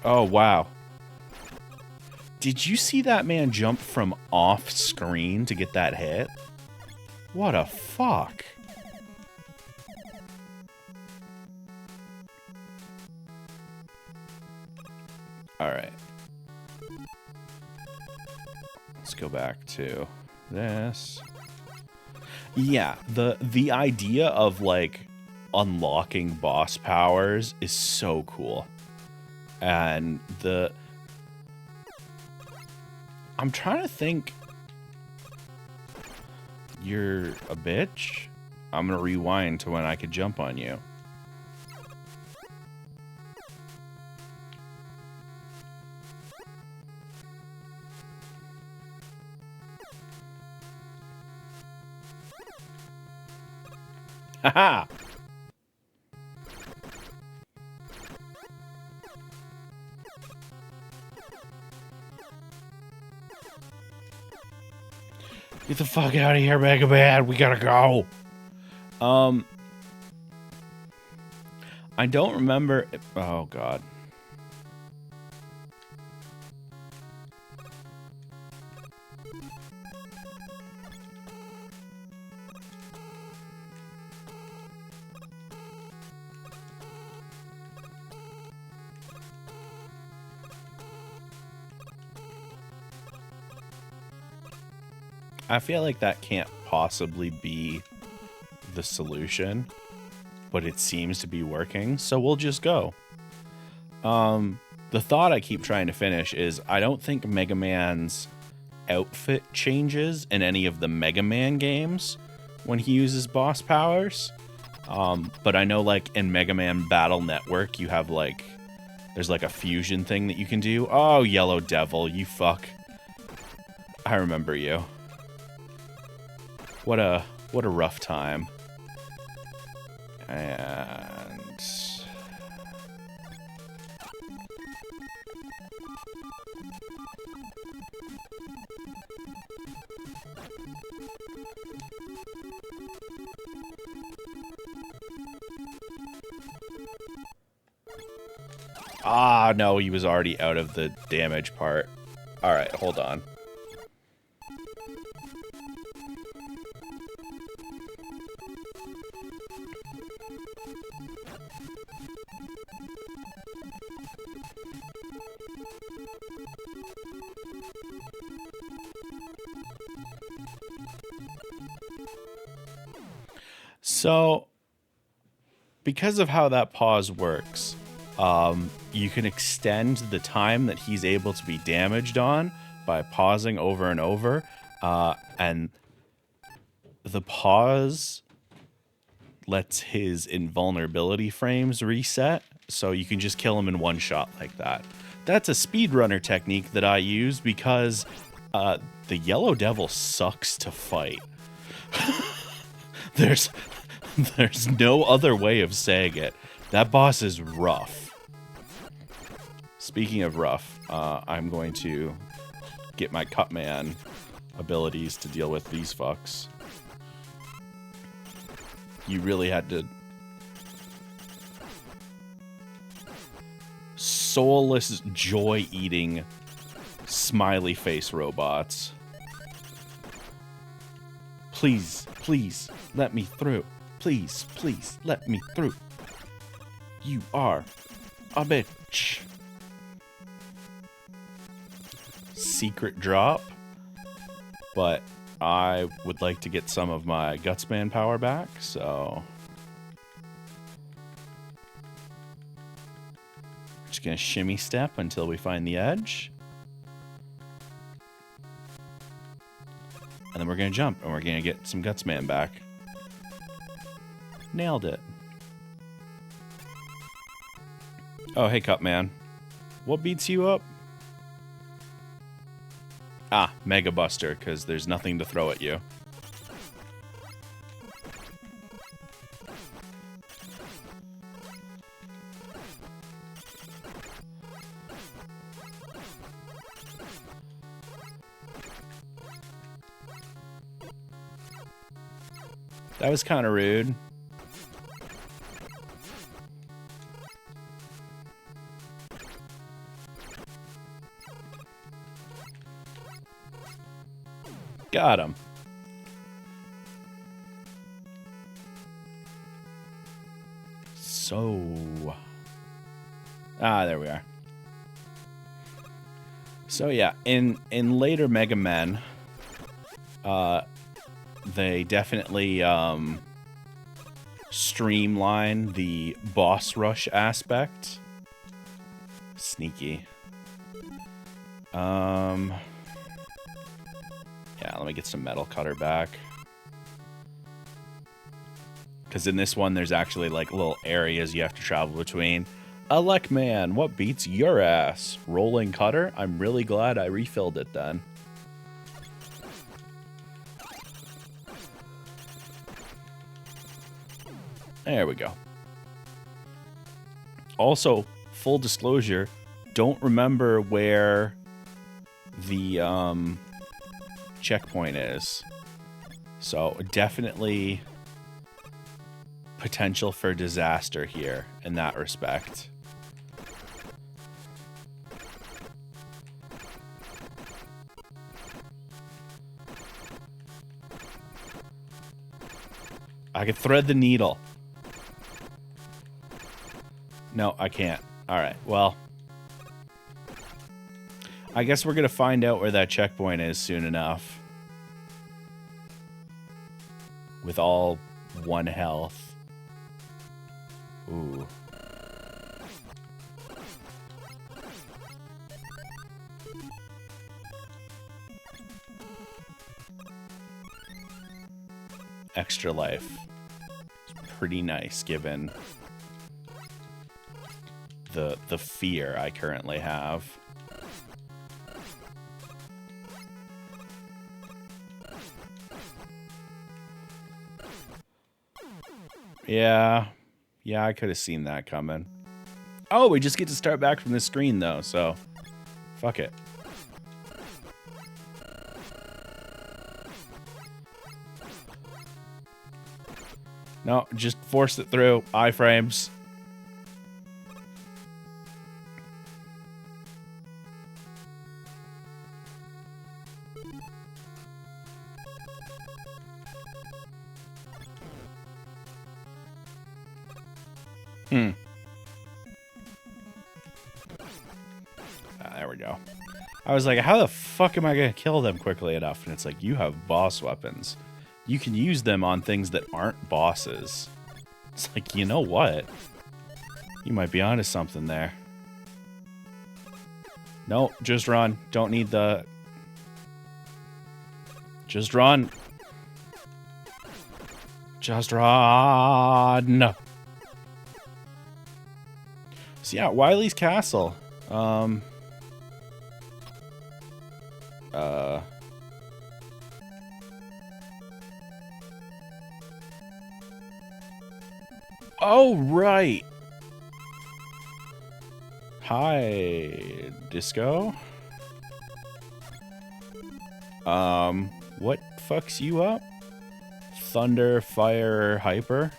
Speaker 1: Oh, wow. Did you see that man jump from off screen to get that hit? What a fuck. Alright. Let's go back to this. Yeah, the idea of, like, unlocking boss powers is so cool. And I'm trying to think. You're a bitch? I'm gonna rewind to when I could jump on you. Haha! Get the fuck out of here, Mega Man. We gotta go. I don't remember. Oh, God. I feel like that can't possibly be the solution, but it seems to be working, so we'll just go. The thought I keep trying to finish is I don't think Mega Man's outfit changes in any of the Mega Man games when he uses boss powers. But I know, like, in Mega Man Battle Network, you have, like, there's like a fusion thing that you can do. Oh, Yellow Devil, you fuck. I remember you. What a rough time. And ah, no, he was already out of the damage part. All right, hold on. So, because of how that pause works, you can extend the time that he's able to be damaged on by pausing over and over. And the pause lets his invulnerability frames reset, so you can just kill him in one shot like that. That's a speedrunner technique that I use because the Yellow Devil sucks to fight. There's no other way of saying it. That boss is rough. Speaking of rough, I'm going to get my Cutman abilities to deal with these fucks. You really had to... Soulless, joy-eating, smiley face robots. Please, please, let me through. Please, please, let me through. You are a bitch. Secret drop. But I would like to get some of my Gutsman power back, so... Just gonna shimmy step until we find the edge. And then we're gonna jump, and we're gonna get some Gutsman back. Nailed it. Oh, hey, Cutman. What beats you up? Ah, Mega Buster, because there's nothing to throw at you. That was kind of rude. Got him. So... Ah, there we are. So yeah, in later Mega Men, they definitely streamline the boss rush aspect. Sneaky. Yeah, let me get some Metal Cutter back. Because in this one, there's actually like little areas you have to travel between. Rockman, what beats your ass? Rolling Cutter? I'm really glad I refilled it then. There we go. Also, full disclosure, don't remember where the checkpoint is. So definitely potential for disaster here in that respect. I can thread the needle. No, I can't. Alright, well. I guess we're going to find out where that checkpoint is soon enough. With all 1 health. Ooh. Extra life. It's pretty nice given the fear I currently have. Yeah, I could have seen that coming. Oh, we just get to start back from the screen though, so fuck it. No, just force it through. Iframes. There we go. I was like, how the fuck am I going to kill them quickly enough? And it's like, you have boss weapons. You can use them on things that aren't bosses. It's like, you know what? You might be onto something there. No, just run. Don't need the... Just run. Just run. So yeah, Wily's Castle. Oh, right. Hi, Disco. What fucks you up? Thunder, fire, hyper?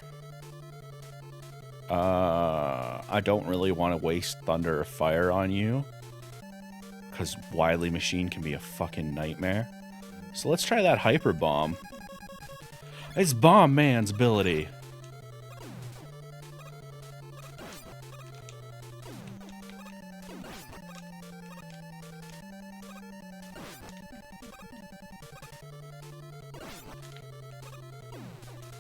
Speaker 1: I don't really want to waste thunder or fire on you, because Wily Machine can be a fucking nightmare. So let's try that hyper bomb. It's Bomb Man's ability.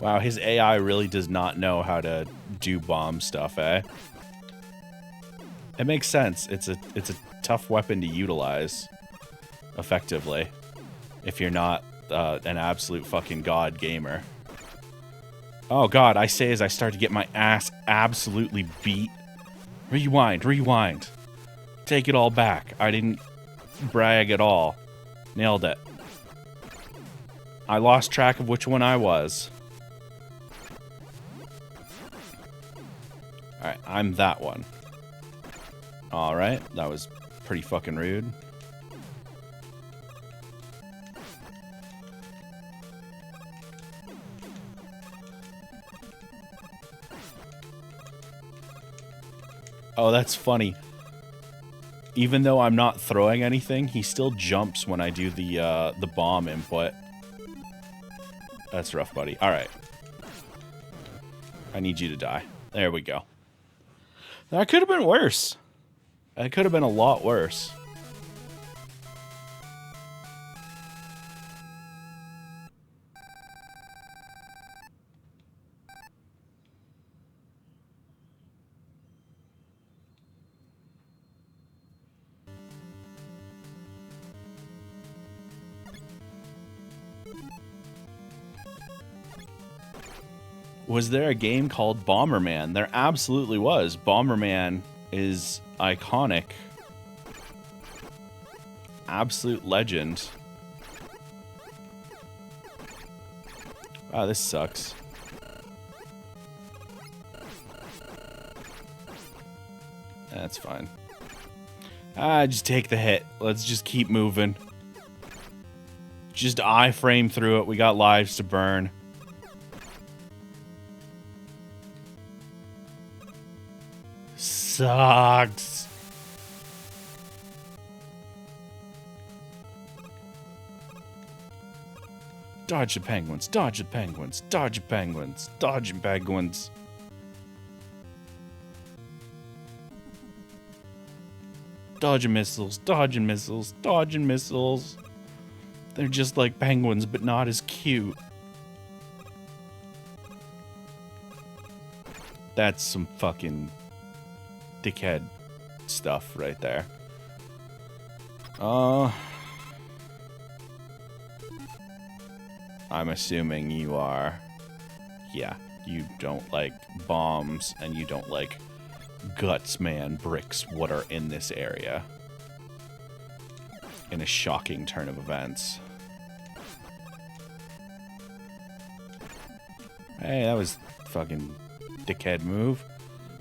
Speaker 1: Wow, his AI really does not know how to do bomb stuff, eh? It makes sense. It's a tough weapon to utilize effectively if you're not an absolute fucking god gamer. Oh god, I say as I start to get my ass absolutely beat. Rewind, rewind. Take it all back. I didn't brag at all. Nailed it. I lost track of which one I was. Alright, I'm that one. Alright, that was pretty fucking rude. Oh, that's funny. Even though I'm not throwing anything, he still jumps when I do the bomb input. That's rough, buddy. Alright. I need you to die. There we go. That could have been worse. That could have been a lot worse. Was there a game called Bomberman? There absolutely was. Bomberman is iconic. Absolute legend. Wow, this sucks. That's fine. Just take the hit. Let's just keep moving. Just iframe through it. We got lives to burn. Sucks. Dodge the penguins, dodge the penguins, dodge the penguins, dodge the penguins. Dodging missiles, dodging missiles, dodging missiles. They're just like penguins, but not as cute. That's some fucking dickhead stuff right there. I'm assuming you are... Yeah, you don't like bombs, and you don't like guts, man, bricks, what are in this area. In a shocking turn of events. Hey, that was fucking dickhead move.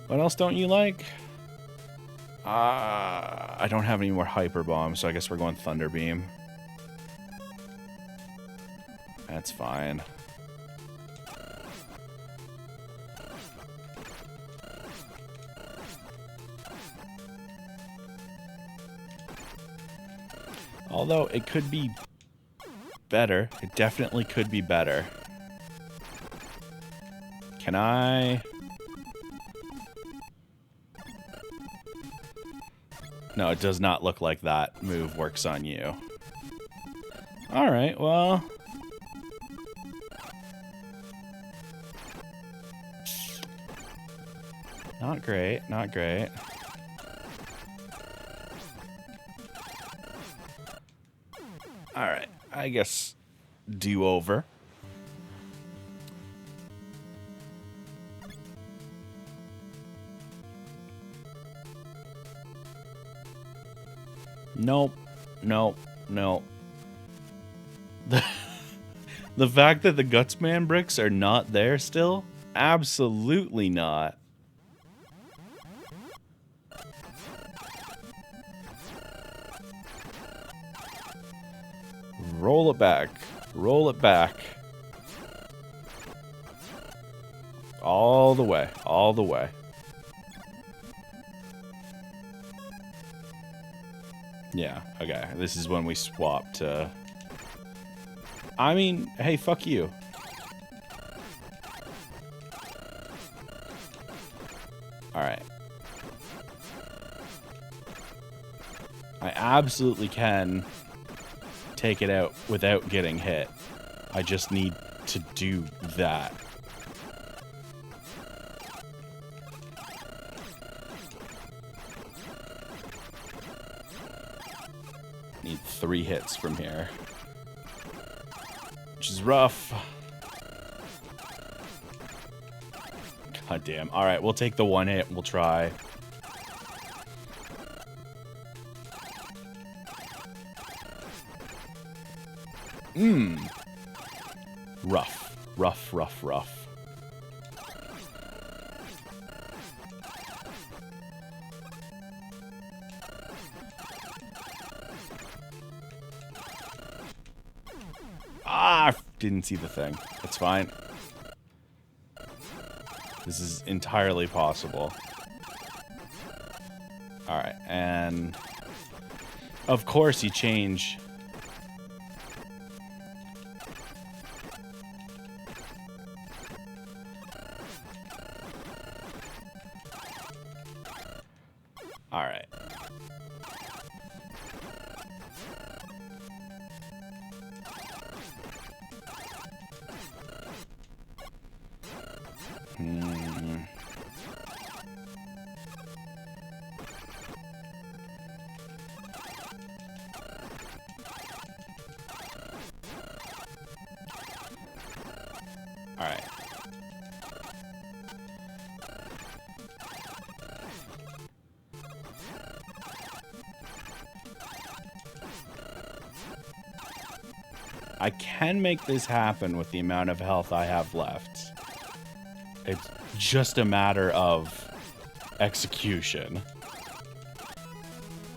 Speaker 1: What else don't you like? I don't have any more hyper bombs, so I guess we're going thunder beam. That's fine. Although it could be better. It definitely could be better. Can I... No, it does not look like that move works on you. Alright, well... Not great, not great. Alright, I guess do-over. Nope. Nope. Nope. The fact that the Gutsman bricks are not there still? Absolutely not. Roll it back. Roll it back. All the way. All the way. Yeah, okay. This is when we swap to... I mean, hey, fuck you. Alright. I absolutely can take it out without getting hit. I just need to do that. Need 3 hits from here. Which is rough. God damn. Alright, we'll take the 1 hit. We'll try. Rough. Rough, rough, rough. Ah, didn't see the thing. It's fine. This is entirely possible. Alright, and... Of course you change... Alright. Alright. I can make this happen with the amount of health I have left. It's just a matter of execution.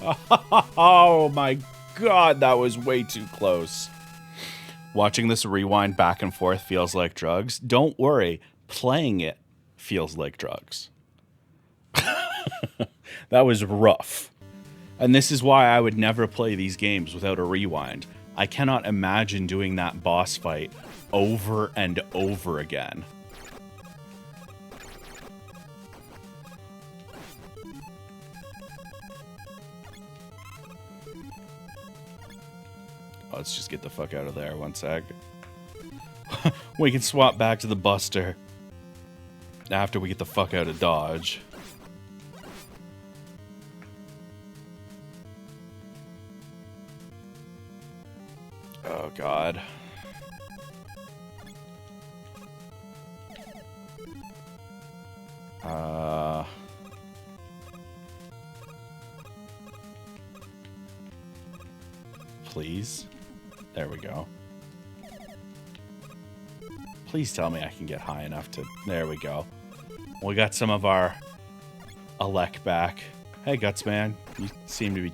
Speaker 1: Oh my god, that was way too close. Watching this rewind back and forth feels like drugs. Don't worry, playing it feels like drugs. That was rough. And this is why I would never play these games without a rewind. I cannot imagine doing that boss fight over and over again. Let's just get the fuck out of there. 1 sec. We can swap back to the Buster after we get the fuck out of Dodge. Oh, God. Please. There we go. Please tell me I can get high enough to... There we go. We got some of our elect back. Hey, Gutsman. You seem to be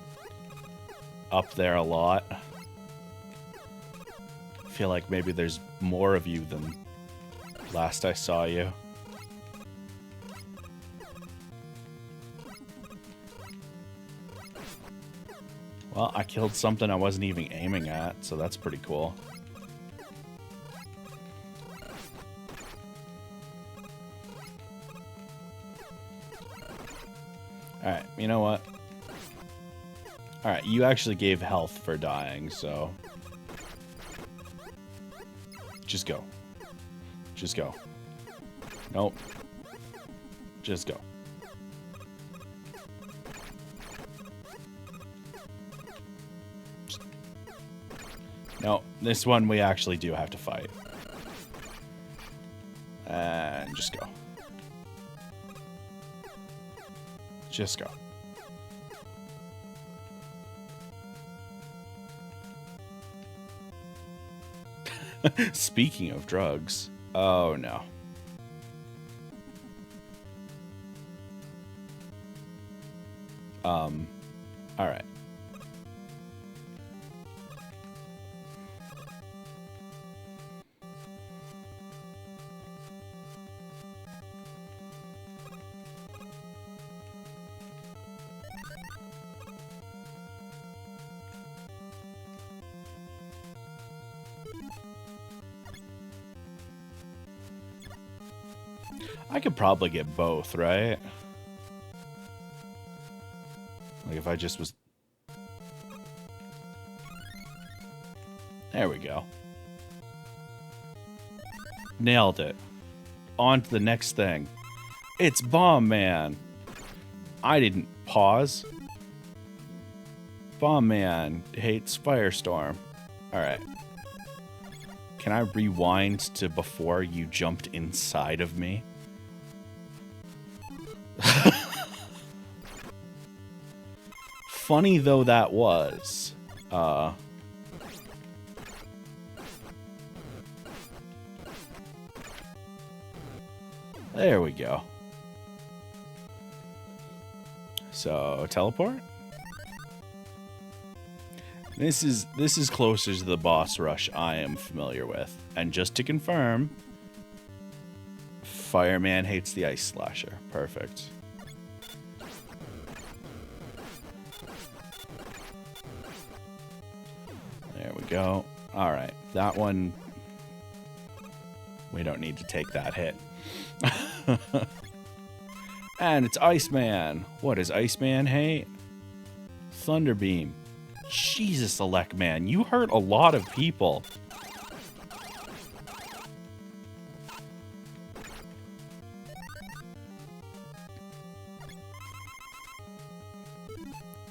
Speaker 1: up there a lot. I feel like maybe there's more of you than last I saw you. Well, I killed something I wasn't even aiming at, so that's pretty cool. Alright, you know what? Alright, you actually gave health for dying, so... Just go. Just go. Nope. Just go. No, this one we actually do have to fight. And just go. Just go. Speaking of drugs. Oh, no. All right. I could probably get both, right? Like if I just was... There we go. Nailed it. On to the next thing. It's Bomb Man. I didn't pause. Bomb Man hates Firestorm. Alright. Can I rewind to before you jumped inside of me? Funny though that was. There we go. So, teleport? This is closer to the boss rush I am familiar with. And just to confirm, Fireman hates the Ice Slasher. Perfect. There we go. Alright, that one... We don't need to take that hit. And it's Iceman. What does Iceman hate? Thunderbeam. Jesus, Elect Man, you hurt a lot of people.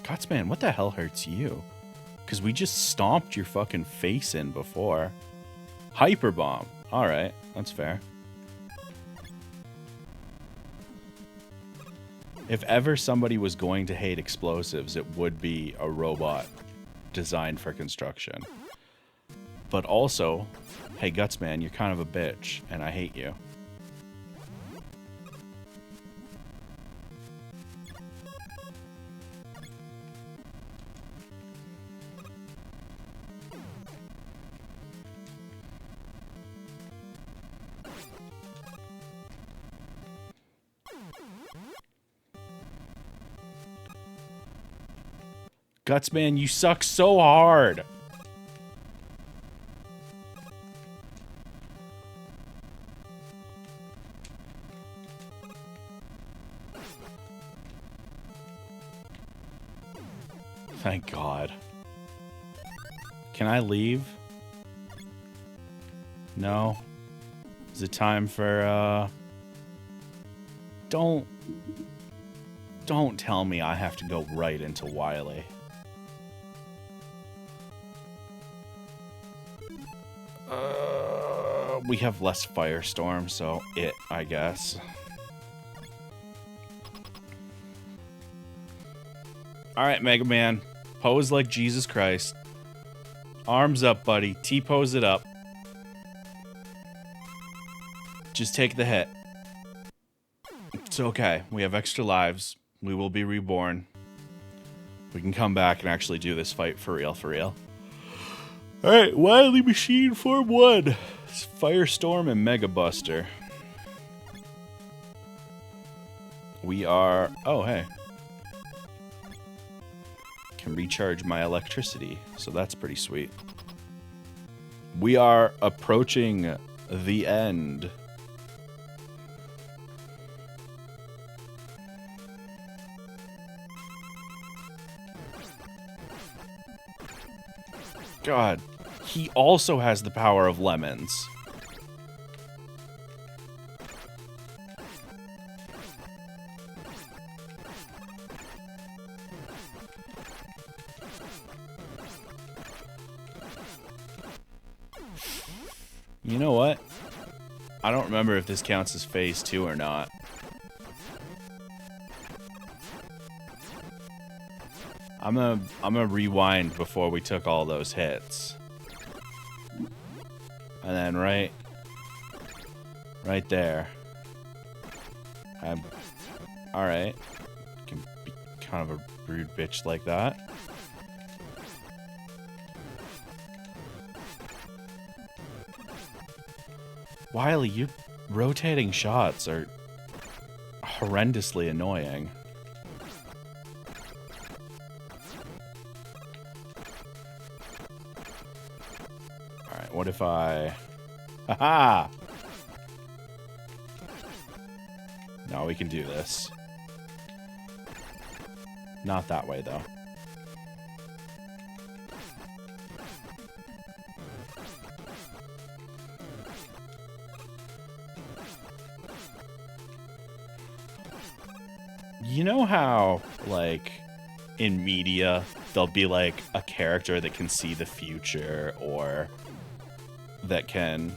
Speaker 1: Gutsman, what the hell hurts you? Because we just stomped your fucking face in before. Hyper Bomb. Alright, that's fair. If ever somebody was going to hate explosives, it would be a robot designed for construction. But also, hey Gutsman, you're kind of a bitch, and I hate you. Gutsman, you suck so hard. Thank God. Can I leave? No. Is it time for, Don't tell me I have to go right into Wily. We have less Firestorm, so I guess. Alright, Mega Man. Pose like Jesus Christ. Arms up, buddy. T-pose it up. Just take the hit. It's okay. We have extra lives. We will be reborn. We can come back and actually do this fight for real, for real. Alright, Wily Machine Form 1. It's Firestorm and Mega Buster. We are... Oh, hey. Can recharge my electricity, so that's pretty sweet. We are approaching the end. God, he also has the power of lemons. You know what? I don't remember if this counts as phase 2 or not. I'm gonna rewind before we took all those hits. And then right there. Alright. Can be kind of a rude bitch like that. Wily, your rotating shots are horrendously annoying. Alright, what if I... Haha! No, we can do this. Not that way, though. You know how, like, in media, there'll be, like, a character that can see the future, or that can...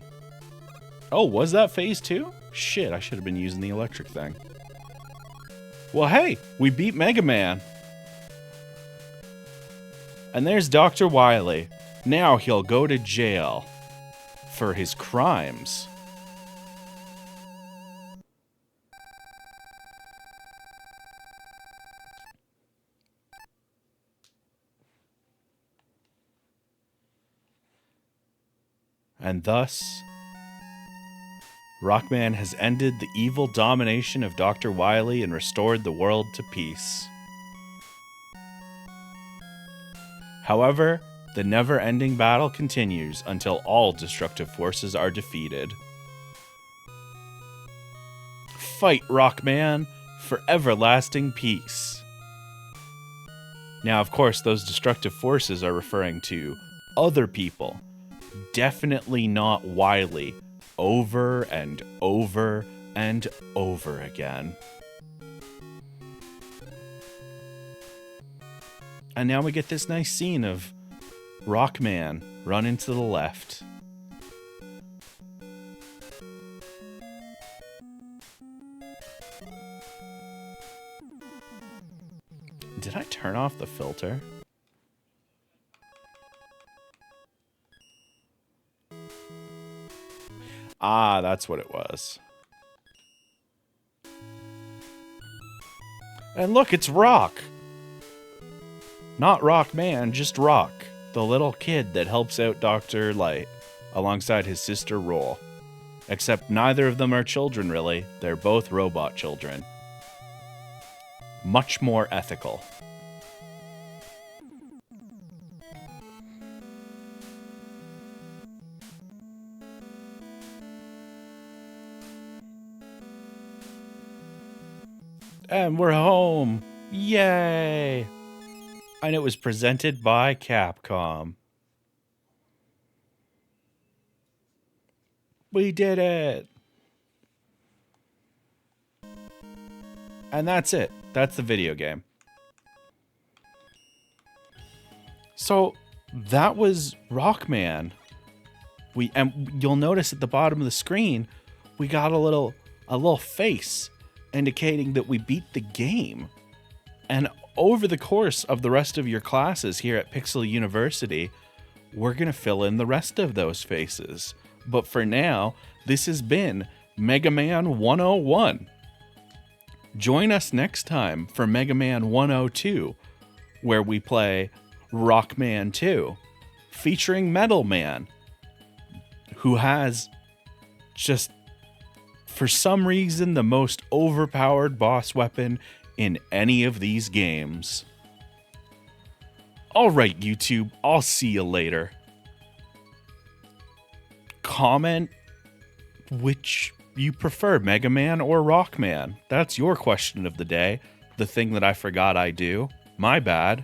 Speaker 1: Oh, was that phase 2? Shit, I should have been using the electric thing. Well, hey, we beat Mega Man. And there's Dr. Wily. Now he'll go to jail for his crimes. And thus, Rockman has ended the evil domination of Dr. Wily and restored the world to peace. However, the never-ending battle continues until all destructive forces are defeated. Fight, Rockman, for everlasting peace. Now, of course, those destructive forces are referring to other people. Definitely not Wily, over and over and over again. And now we get this nice scene of Rockman running to the left. Did I turn off the filter? Ah, that's what it was. And look, it's Rock. Not Rockman, just Rock, the little kid that helps out Dr. Light alongside his sister Roll. Except neither of them are children, really. They're both robot children. Much more ethical. And we're home! Yay! And it was presented by Capcom. We did it! And that's it. That's the video game. So, that was Rockman. And you'll notice at the bottom of the screen, we got a little face indicating that we beat the game. And over the course of the rest of your classes here at Pixel University, we're going to fill in the rest of those faces. But for now, this has been Mega Man 101. Join us next time for Mega Man 102, where we play Rockman 2, featuring Metal Man, who has just, for some reason, the most overpowered boss weapon in any of these games. Alright, YouTube, I'll see you later. Comment which you prefer, Mega Man or Rockman. That's your question of the day. The thing that I forgot I do. My bad.